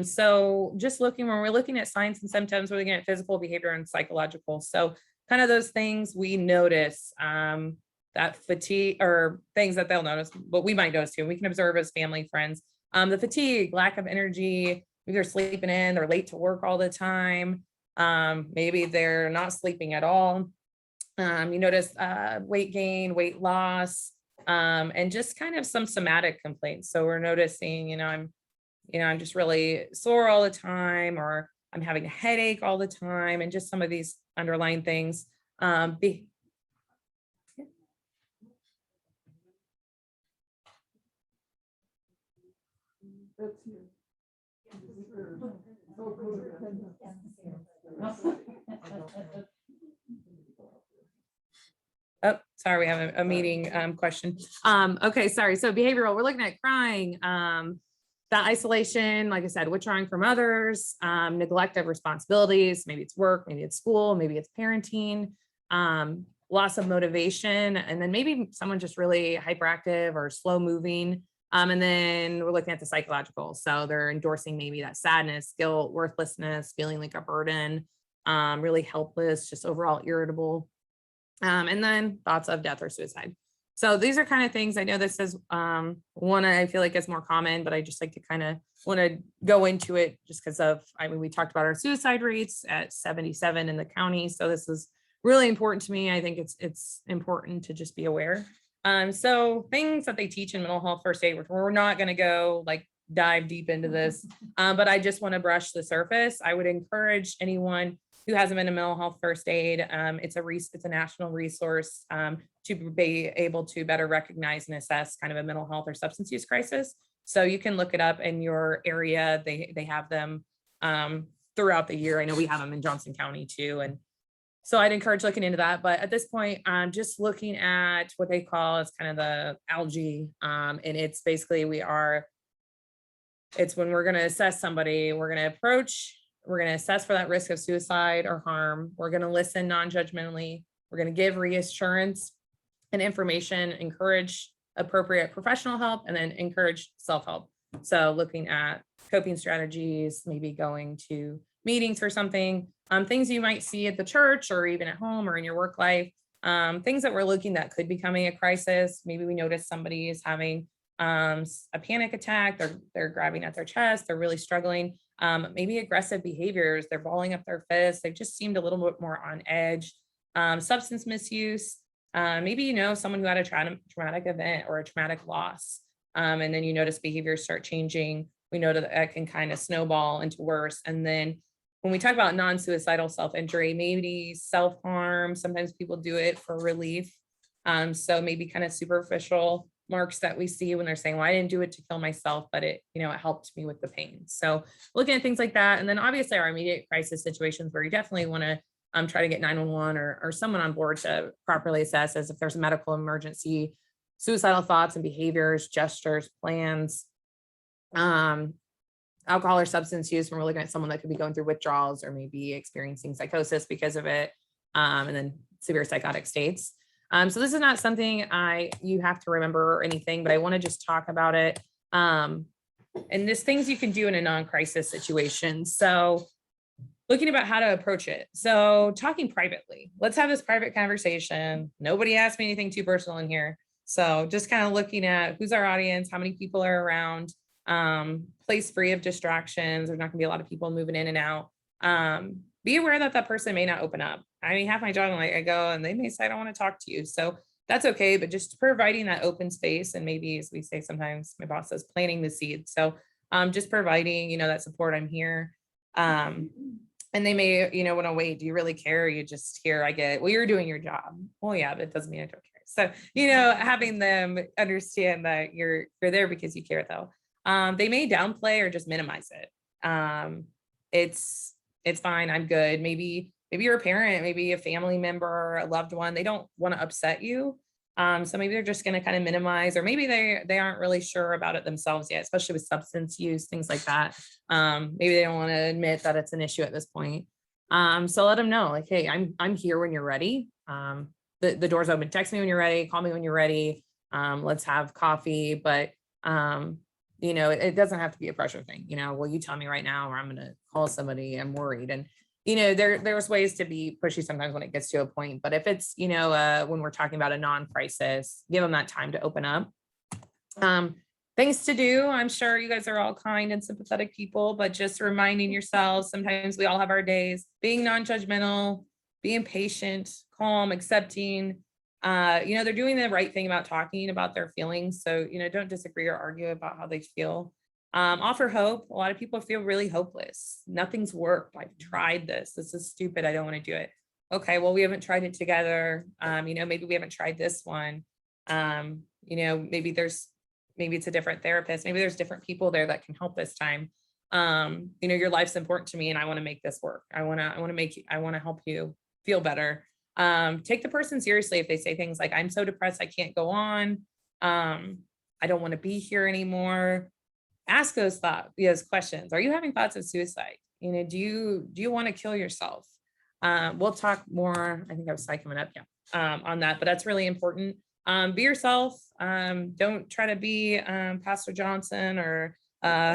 C: So just when we're looking at signs and symptoms, we're looking at physical, behavior, and psychological. So kind of those things we notice that fatigue or things that they'll notice, but we might notice too. We can observe as family, friends. The fatigue, lack of energy, maybe they're sleeping in, they're late to work all the time. Maybe they're not sleeping at all. You notice weight gain, weight loss, and just kind of some somatic complaints. So we're noticing, I'm just really sore all the time, or I'm having a headache all the time, and just some of these underlying things.
G: That's here.
C: Oh, sorry, we have a meeting question. Okay, sorry. So behavioral, we're looking at crying, that isolation, like I said, withdrawing from others, neglect of responsibilities. Maybe it's work, maybe it's school, maybe it's parenting, loss of motivation, and then maybe someone just really hyperactive or slow moving. And then we're looking at the psychological. So they're endorsing maybe that sadness, guilt, worthlessness, feeling like a burden, really helpless, just overall irritable. And then thoughts of death or suicide. So these are kind of things. I know this is one I feel like is more common, but I just like to kind of want to go into it just because of, we talked about our suicide rates at 77 in the county. So this is really important to me. I think it's important to just be aware. So things that they teach in mental health first aid, which we're not going to go like dive deep into this, but I just want to brush the surface. I would encourage anyone who hasn't been in mental health first aid. It's a national resource to be able to better recognize and assess kind of a mental health or substance use crisis. So you can look it up in your area. They have them throughout the year. I know we have them in Johnson County too. And so I'd encourage looking into that. But at this point, I'm just looking at what they call as kind of the algae. And it's basically it's when we're going to assess somebody, we're going to approach, we're going to assess for that risk of suicide or harm. We're going to listen non-judgmentally. We're going to give reassurance and information, encourage appropriate professional help, and then encourage self-help. So looking at coping strategies, maybe going to meetings for something, things you might see at the church or even at home or in your work life, things that we're looking that could be becoming a crisis. Maybe we notice somebody is having a panic attack, they're grabbing at their chest, they're really struggling, maybe aggressive behaviors, they're balling up their fists, they've just seemed a little bit more on edge, substance misuse, maybe someone who had a traumatic event or a traumatic loss, and then you notice behaviors start changing. We know that can kind of snowball into worse. And then when we talk about non-suicidal self-injury, maybe self-harm, sometimes people do it for relief. So maybe kind of superficial marks that we see when they're saying, well, I didn't do it to kill myself, but it helped me with the pain. So looking at things like that. And then obviously our immediate crisis situations where you definitely want to try to get 911 or someone on board to properly assess as if there's a medical emergency, suicidal thoughts and behaviors, gestures, plans, alcohol or substance use when we're looking at someone that could be going through withdrawals or maybe experiencing psychosis because of it, and then severe psychotic states. So this is not something you have to remember or anything, but I want to just talk about it. And there's things you can do in a non-crisis situation. So looking about how to approach it. So talking privately, let's have this private conversation. Nobody asked me anything too personal in here. So just kind of looking at who's our audience, how many people are around, place free of distractions. There's not gonna be a lot of people moving in and out. Be aware that person may not open up. I mean, half my job, I go and they may say, I don't want to talk to you. So that's okay. But just providing that open space, and maybe as we say, sometimes my boss says planting the seed. So just providing, that support, I'm here. And they may, want to wait. Do you really care? You just here, I get, well, you're doing your job. Well, yeah, but it doesn't mean I don't care. So, having them understand that you're there because you care though. They may downplay or just minimize it. It's fine. I'm good. Maybe you're a parent, maybe a family member, a loved one. They don't want to upset you. So maybe they're just going to kind of minimize, or maybe they aren't really sure about it themselves yet, especially with substance use, things like that. Maybe they don't want to admit that it's an issue at this point. So let them know, like, hey, I'm here when you're ready. The door's open. Text me when you're ready. Call me when you're ready. Let's have coffee. But it doesn't have to be a pressure thing. Well, you tell me right now, or I'm going to call somebody. I'm worried. And there's ways to be pushy sometimes when it gets to a point, but if it's, when we're talking about a non-crisis, give them that time to open up. Things to do. I'm sure you guys are all kind and sympathetic people, but just reminding yourselves, sometimes we all have our days, being non-judgmental, being patient, calm, accepting, they're doing the right thing about talking about their feelings. So, don't disagree or argue about how they feel. Offer hope. A lot of people feel really hopeless. Nothing's worked. I've tried this. This is stupid. I don't want to do it. Okay, well, we haven't tried it together. Maybe we haven't tried this one. Maybe it's a different therapist. Maybe there's different people there that can help this time. Your life's important to me and I want to make this work. I want to help you feel better. Take the person seriously if they say things like, I'm so depressed, I can't go on. I don't want to be here anymore. Ask those questions. Are you having thoughts of suicide? Do you want to kill yourself? We'll talk more. I think I was coming up, on that, but that's really important. Be yourself. Don't try to be Pastor Johnson or no.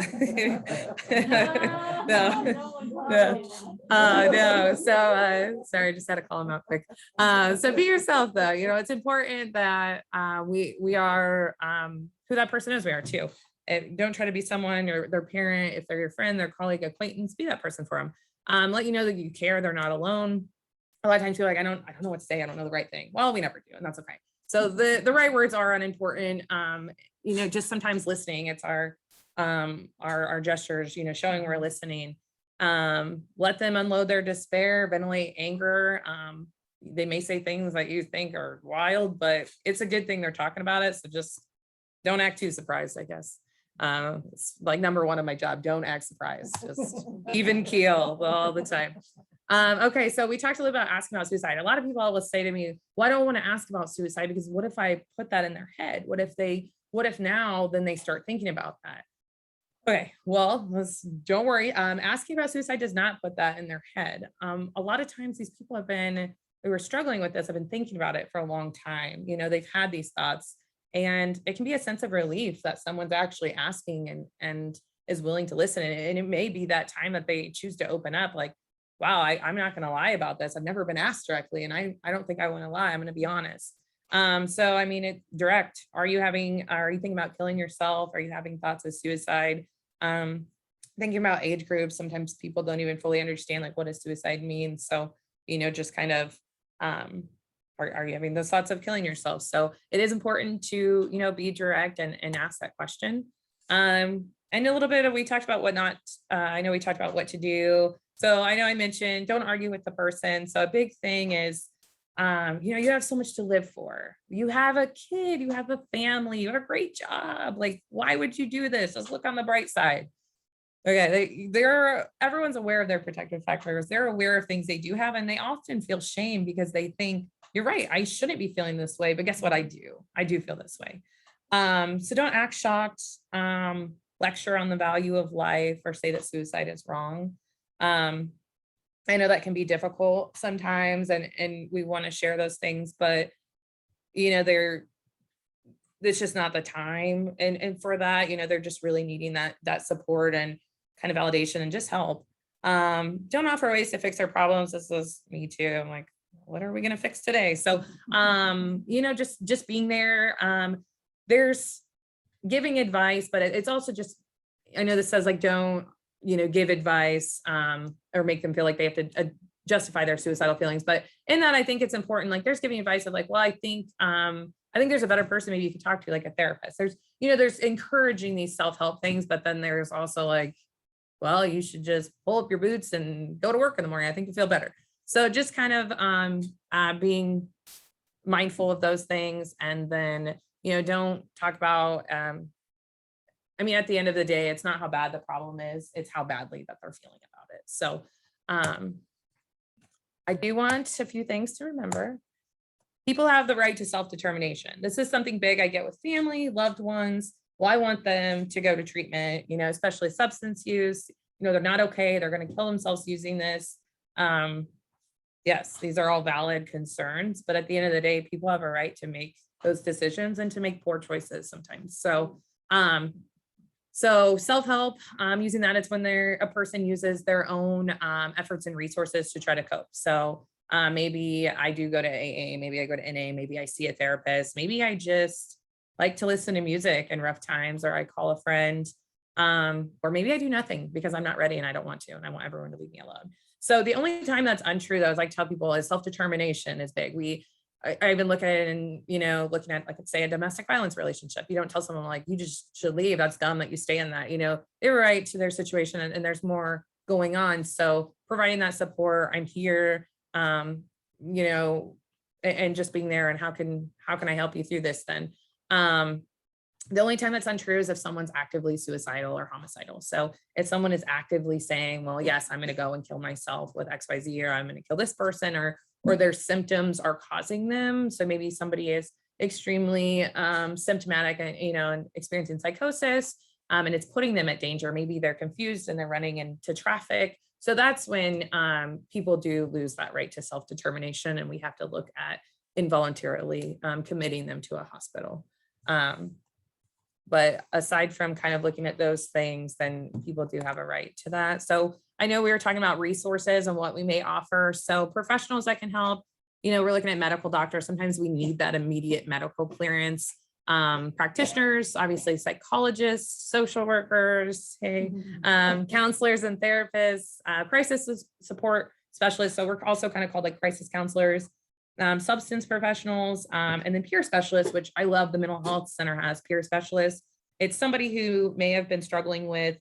C: So sorry, I just had to call him out quick. So be yourself though. It's important that we are who that person is. We are too. Don't try to be someone or their parent. If they're your friend, their colleague, acquaintance, be that person for them. Let you know that you care. They're not alone. A lot of times you're like, I don't know what to say. I don't know the right thing. Well, we never do, and that's okay. So the right words are unimportant. Just sometimes listening. It's our gestures, showing we're listening. Let them unload their despair, ventilate anger. They may say things that you think are wild, but it's a good thing they're talking about it. So just don't act too surprised, I guess. It's like number one of my job. Don't act surprised. Just even keel all the time. Okay, so we talked a little about asking about suicide. A lot of people will say to me, well, I don't want to ask about suicide because what if I put that in their head? What if now then they start thinking about that? Okay, well, don't worry. Asking about suicide does not put that in their head. A lot of times these people who are struggling with this have been thinking about it for a long time. They've had these thoughts, and it can be a sense of relief that someone's actually asking and is willing to listen. And it may be that time that they choose to open up, like, wow, I'm not going to lie about this. I've never been asked directly, and I don't think I want to lie. I'm going to be honest. So, I mean, it's direct. Are you thinking about killing yourself? Are you having thoughts of suicide? Thinking about age groups. Sometimes people don't even fully understand like what does suicide mean. So, just kind of, are you having those thoughts of killing yourself? So it is important to, be direct and ask that question. And a little bit of, we talked about what not, I know we talked about what to do. So I know I mentioned, don't argue with the person. So a big thing is, you have so much to live for. You have a kid, you have a family, you have a great job. Like, why would you do this? Just look on the bright side. Okay, everyone's aware of their protective factors. They're aware of things they do have, and they often feel shame because they think, you're right, I shouldn't be feeling this way, but guess what? I do feel this way. So don't act shocked, lecture on the value of life, or say that suicide is wrong. I know that can be difficult sometimes, and we want to share those things, but it's just not the time. And for that, they're just really needing that support and kind of validation and just help. Don't offer ways to fix their problems. This is me too. I'm like, what are we going to fix today? So, just being there. There's giving advice, but it's also just, I know this says like, don't, give advice, or make them feel like they have to justify their suicidal feelings. But in that, I think it's important, like there's giving advice of like, well, I think there's a better person maybe you could talk to, like a therapist. There's encouraging these self-help things, but then there's also like, well, you should just pull up your boots and go to work in the morning. I think you feel better. So just kind of being mindful of those things. And then, don't talk about, at the end of the day, it's not how bad the problem is, it's how badly that they're feeling about it. So I do want a few things to remember. People have the right to self-determination. This is something big I get with family, loved ones. Well, I want them to go to treatment, especially substance use. They're not okay. They're going to kill themselves using this. Yes, these are all valid concerns, but at the end of the day, people have a right to make those decisions and to make poor choices sometimes. So So self-help, using that, it's when a person uses their own efforts and resources to try to cope. So maybe I do go to AA, maybe I go to NA, maybe I see a therapist, maybe I just like to listen to music in rough times, or I call a friend, or maybe I do nothing because I'm not ready and I don't want to, and I want everyone to leave me alone. So the only time that's untrue, though, is I tell people is self-determination is big. I even look at it and, looking at, like, say, a domestic violence relationship. You don't tell someone like, you just should leave. That's dumb that you stay in that, they're right to their situation, and there's more going on. So providing that support, I'm here, and just being there, and how can I help you through this then? The only time that's untrue is if someone's actively suicidal or homicidal. So if someone is actively saying, well, yes, I'm going to go and kill myself with XYZ, or I'm going to kill this person, or their symptoms are causing them. So maybe somebody is extremely symptomatic and experiencing psychosis, and it's putting them at danger. Maybe they're confused and they're running into traffic. So that's when people do lose that right to self-determination, and we have to look at involuntarily committing them to a hospital. But aside from kind of looking at those things, then people do have a right to that. So I know we were talking about resources and what we may offer. So professionals that can help, we're looking at medical doctors. Sometimes we need that immediate medical clearance. Practitioners, obviously psychologists, social workers, counselors and therapists, crisis support specialists. So we're also kind of called like crisis counselors. Substance professionals, and then peer specialists, which I love. The mental health center has peer specialists. It's somebody who may have been struggling with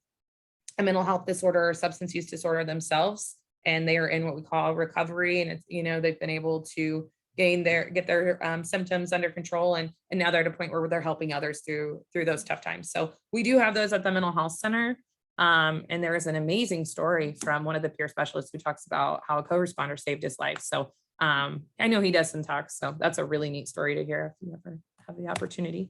C: a mental health disorder or substance use disorder themselves, and they are in what we call recovery. And it's, they've been able to get their symptoms under control, and now they're at a point where they're helping others through those tough times. So we do have those at the mental health center. And there is an amazing story from one of the peer specialists who talks about how a co-responder saved his life. So I know he does some talks, so that's a really neat story to hear if you ever have the opportunity.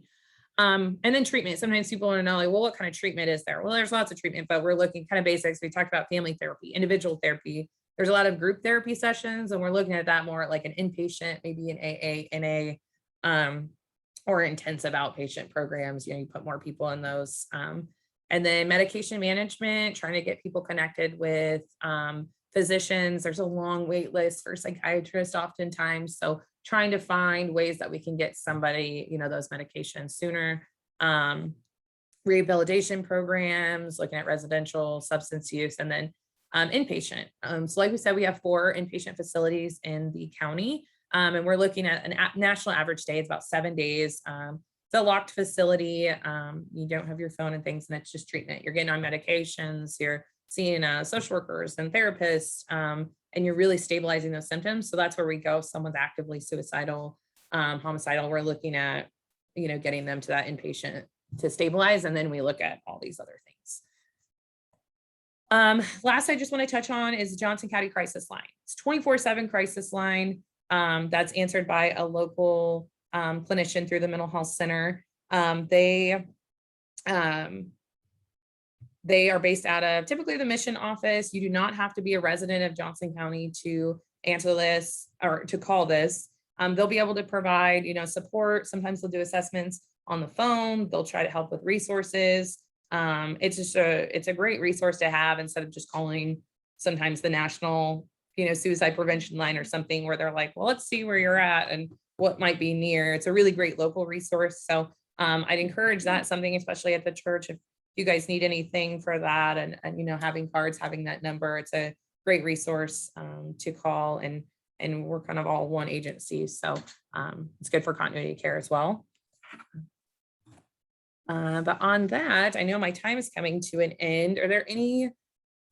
C: And then treatment. Sometimes people want to know, like, well, what kind of treatment is there? Well, there's lots of treatment, but we're looking kind of basics. We talked about family therapy, individual therapy. There's a lot of group therapy sessions, and we're looking at that more like an inpatient, maybe an AA, NA, or intensive outpatient programs. You put more people in those. And then medication management, trying to get people connected with physicians. There's a long wait list for psychiatrists oftentimes. So trying to find ways that we can get somebody, those medications sooner. Rehabilitation programs, looking at residential substance use, and then inpatient. So like we said, we have 4 inpatient facilities in the county, and we're looking at a national average stay. It's about 7 days. It's a locked facility. You don't have your phone and things, and it's just treatment. You're getting on medications, you're seeing social workers and therapists, and you're really stabilizing those symptoms. So that's where we go. If someone's actively suicidal, homicidal, we're looking at, getting them to that inpatient to stabilize. And then we look at all these other things. Last, I just want to touch on is Johnson County Crisis Line. It's 24/7 crisis line that's answered by a local clinician through the mental health center. They are based out of typically the Mission office. You do not have to be a resident of Johnson County to answer this or to call this. They'll be able to provide, support. Sometimes they'll do assessments on the phone. They'll try to help with resources. It's a great resource to have instead of just calling sometimes the national, suicide prevention line or something where they're like, well, let's see where you're at and what might be near. It's a really great local resource. So I'd encourage that, something, especially at the church, if you guys need anything for that, and having cards, having that number, it's a great resource to call, and we're kind of all one agency. So it's good for continuity of care as well. But on that, I know my time is coming to an end. Are there any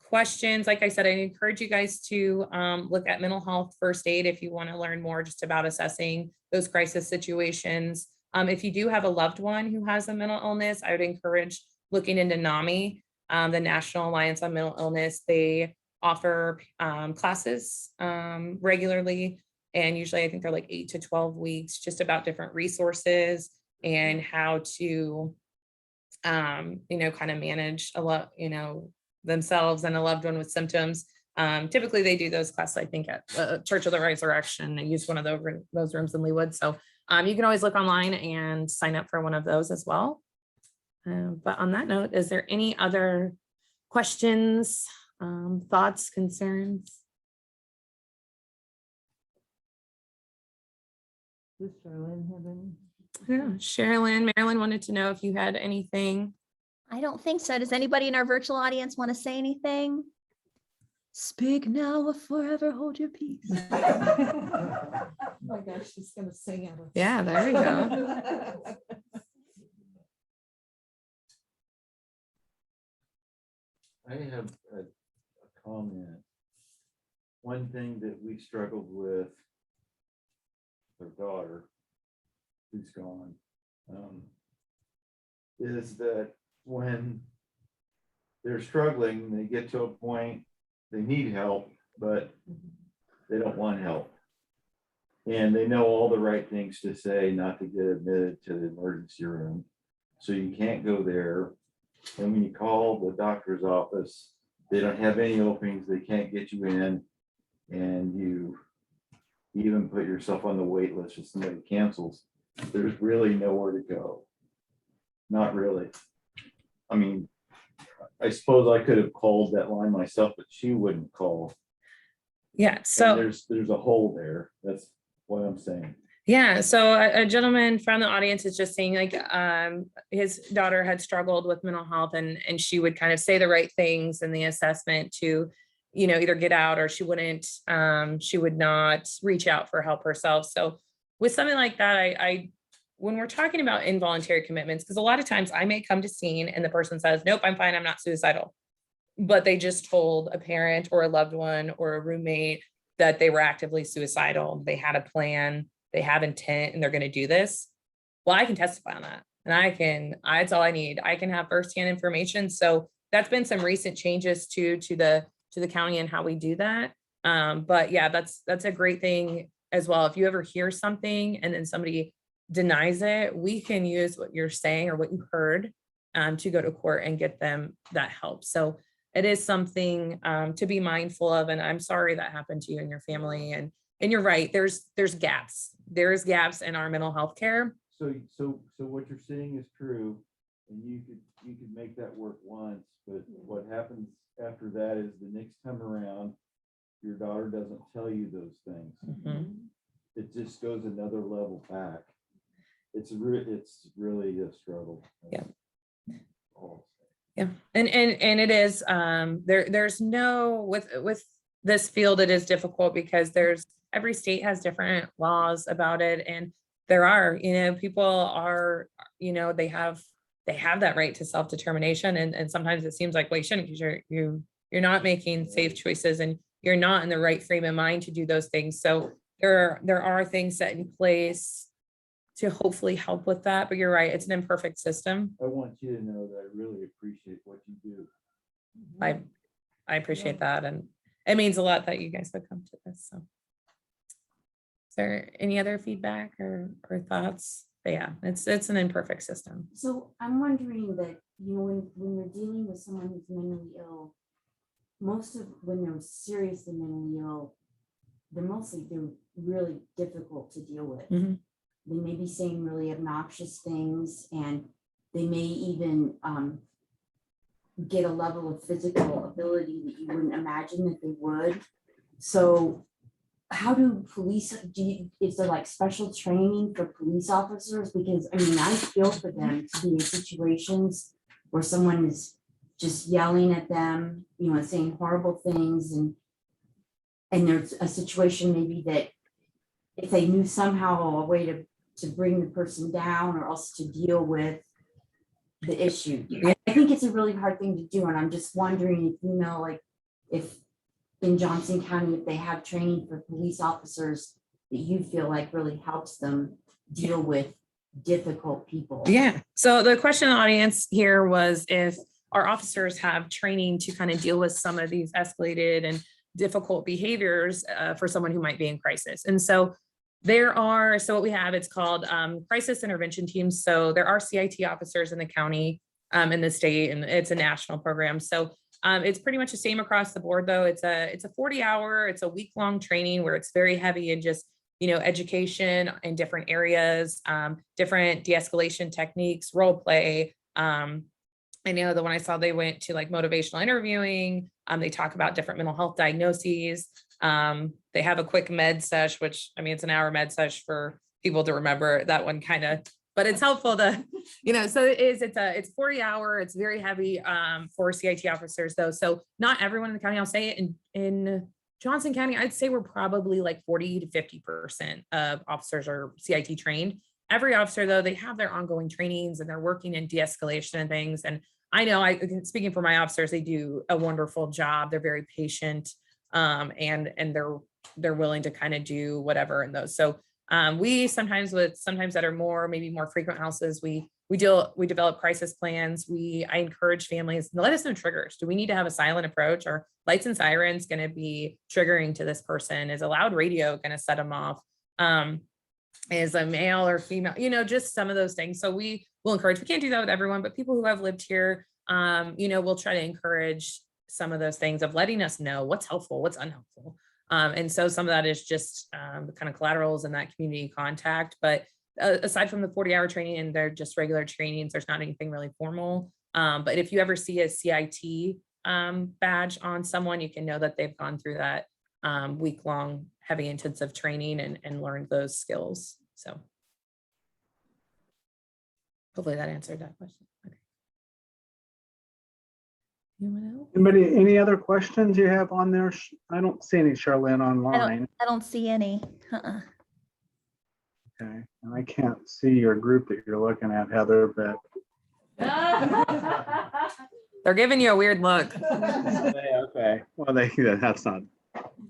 C: questions? Like I said, I encourage you guys to look at mental health first aid if you want to learn more just about assessing those crisis situations. If you do have a loved one who has a mental illness, I would encourage looking into NAMI, the National Alliance on Mental Illness. They offer classes regularly, and usually I think they're like 8 to 12 weeks, just about different resources and how to, kind of manage themselves and a loved one with symptoms. Typically they do those classes, I think, at Church of the Resurrection. They use one of those rooms in Leawood. So you can always look online and sign up for one of those as well. But on that note, is there any other questions, thoughts, concerns?
G: Does Charlene have any?
C: Yeah, Marilyn wanted to know if you had anything.
B: I don't think so. Does anybody in our virtual audience want to say anything? Speak now or forever hold your peace.
F: Oh my gosh, she's gonna sing at us.
C: Yeah, there you go.
E: I have a comment. One thing that we struggled with our daughter, who's gone, is that when they're struggling, they get to a point, they need help, but they don't want help. And they know all the right things to say, not to get admitted to the emergency room. So you can't go there. And when you call the doctor's office, they don't have any openings, they can't get you in. And you even put yourself on the wait list if somebody cancels. There's really nowhere to go. Not really. I mean, I suppose I could have called that line myself, but she wouldn't call.
C: Yeah,
E: And
C: so
E: there's a hole there. That's what I'm saying.
C: yeah, so a gentleman from the audience is just saying like his daughter had struggled with mental health and she would kind of say the right things in the assessment to, you know, either get out or she would not reach out for help herself. So with something like that, I when we're talking about involuntary commitments, because a lot of times I may come to scene and the person says, nope, I'm fine, I'm not suicidal. But they just told a parent or a loved one or a roommate that they were actively suicidal. They had a plan, they have intent, and they're going to do this. Well, I can testify on that. And that's all I need. I can have firsthand information. So that's been some recent changes to the county and how we do that. But yeah, that's a great thing as well. If you ever hear something and then somebody denies it, we can use what you're saying or what you heard to go to court and get them that help. So it is something to be mindful of. And I'm sorry that happened to you and your family. And you're right, there's gaps. There's gaps in our mental health care.
E: So what you're saying is true, and you could make that work once, but what happens after that is the next time around, your daughter doesn't tell you those things.
C: Mhm.
E: It just goes another level back. It's really a struggle.
C: Yeah.
E: Oh.
C: Yeah, and it is there's no with this field, it is difficult because every state has different laws about it, and there are, you know, people are, you know, they have that right to self-determination, and sometimes it seems like, well, you shouldn't, because you're not making safe choices and you're not in the right frame of mind to do those things. So there are things set in place to hopefully help with that, but you're right, it's an imperfect system.
E: I want you to know that I really appreciate what you do.
C: I appreciate that, and it means a lot that you guys would come to this. So is there any other feedback or thoughts? But yeah, it's an imperfect system.
J: So I'm wondering that, you know, when you're dealing with someone who's mentally ill, when they're seriously mentally ill, they're really difficult to deal with.
C: Mhm.
J: They may be saying really obnoxious things, and they may even get a level of physical ability that you wouldn't imagine that they would. So how do police, is there like special training for police officers? Because I mean, I feel for them to be in situations where someone is just yelling at them, you know, saying horrible things, and there's a situation maybe that if they knew somehow a way to bring the person down or else to deal with the issue. I think it's a really hard thing to do. And I'm just wondering if, you know, like if in Johnson County, if they have training for police officers that you feel like really helps them deal with difficult people.
C: Yeah. So the question in the audience here was if our officers have training to kind of deal with some of these escalated and difficult behaviors for someone who might be in crisis. And so what we have, it's called crisis intervention teams. So there are CIT officers in the county, in the state, and it's a national program. So it's pretty much the same across the board, though. It's a 40-hour, it's a week-long training where it's very heavy in just, you know, education in different areas, different de-escalation techniques, role play, I know that when I saw they went to like motivational interviewing, they talk about different mental health diagnoses. They have a quick med sesh, which I mean, it's an hour med sesh for people to remember that one kind of, but it's helpful to, so it's 40 hour, it's very heavy for CIT officers though. So not everyone in the county, I'll say it in Johnson County, I'd say we're probably like 40 to 50% of officers are CIT trained. Every officer though, they have their ongoing trainings and they're working in de-escalation and things. And I know speaking for my officers, they do a wonderful job. They're very patient and they're willing to kind of do whatever in those. So we sometimes that are maybe more frequent houses, we develop crisis plans. I encourage families, let us know triggers. Do we need to have a silent approach? Or lights and sirens going to be triggering to this person? Is a loud radio going to set them off? Is a male or female, just some of those things. So we will encourage, we can't do that with everyone, but people who have lived here, we'll try to encourage some of those things of letting us know what's helpful, what's unhelpful. And so some of that is just the kind of collaterals and that community contact. But aside from the 40-hour training and they're just regular trainings, there's not anything really formal. But if you ever see a CIT badge on someone, you can know that they've gone through that week-long heavy intensive training and learned those skills. So hopefully that answered that question. Okay. Anyone else?
K: Anybody, any other questions you have on there? I don't see any, Charlene, online.
L: I don't see any.
K: Okay, and I can't see your group that you're looking at, Heather, but
C: they're giving you a weird look.
K: okay. Well, that's not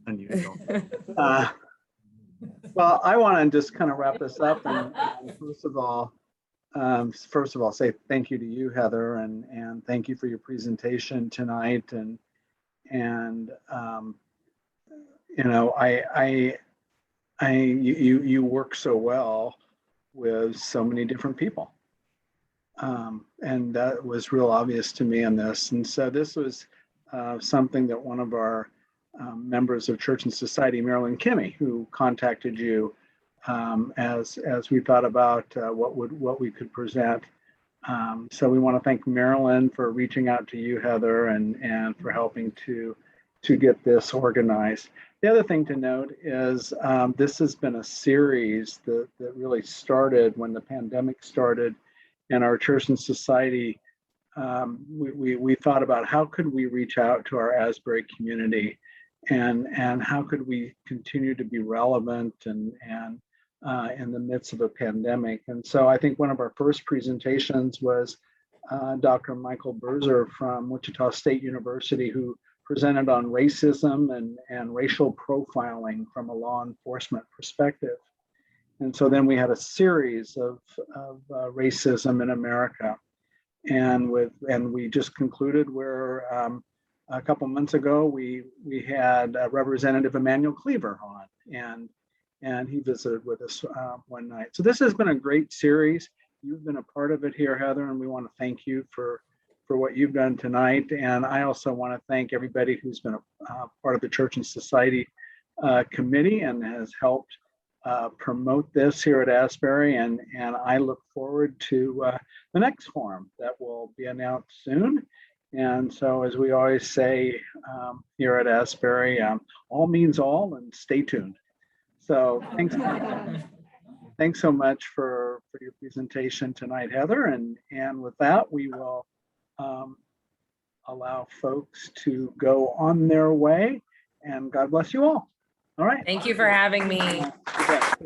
K: unusual. Well, I want to just kind of wrap this up and first of all, say thank you to you, Heather, and thank you for your presentation tonight. You work so well with so many different people, and that was real obvious to me in this. And so this was something that one of our members of Church and Society, Marilyn Kimmy, who contacted you as we thought about what we could present. So we want to thank Marilyn for reaching out to you, Heather, and for helping to get this organized. The other thing to note is this has been a series that really started when the pandemic started, and our Church and Society, we thought about how could we reach out to our Asbury community, and how could we continue to be relevant and in the midst of a pandemic. And so I think one of our first presentations was Dr. Michael Berzer from Wichita State University, who presented on racism and racial profiling from a law enforcement perspective. And so then we had a series of racism in America. And we just concluded where a couple months ago, we had Representative Emmanuel Cleaver on, and he visited with us one night. So this has been a great series. You've been a part of it here, Heather, and we want to thank you for what you've done tonight. And I also want to thank everybody who's been a part of the Church and Society committee and has helped promote this here at Asbury. And I look forward to the next forum that will be announced soon. And so, as we always say here at Asbury, all means all, and stay tuned. So thanks so much for your presentation tonight, Heather. And with that, we will allow folks to go on their way. And God bless you all. All right.
C: Thank you for having me.
K: You bet.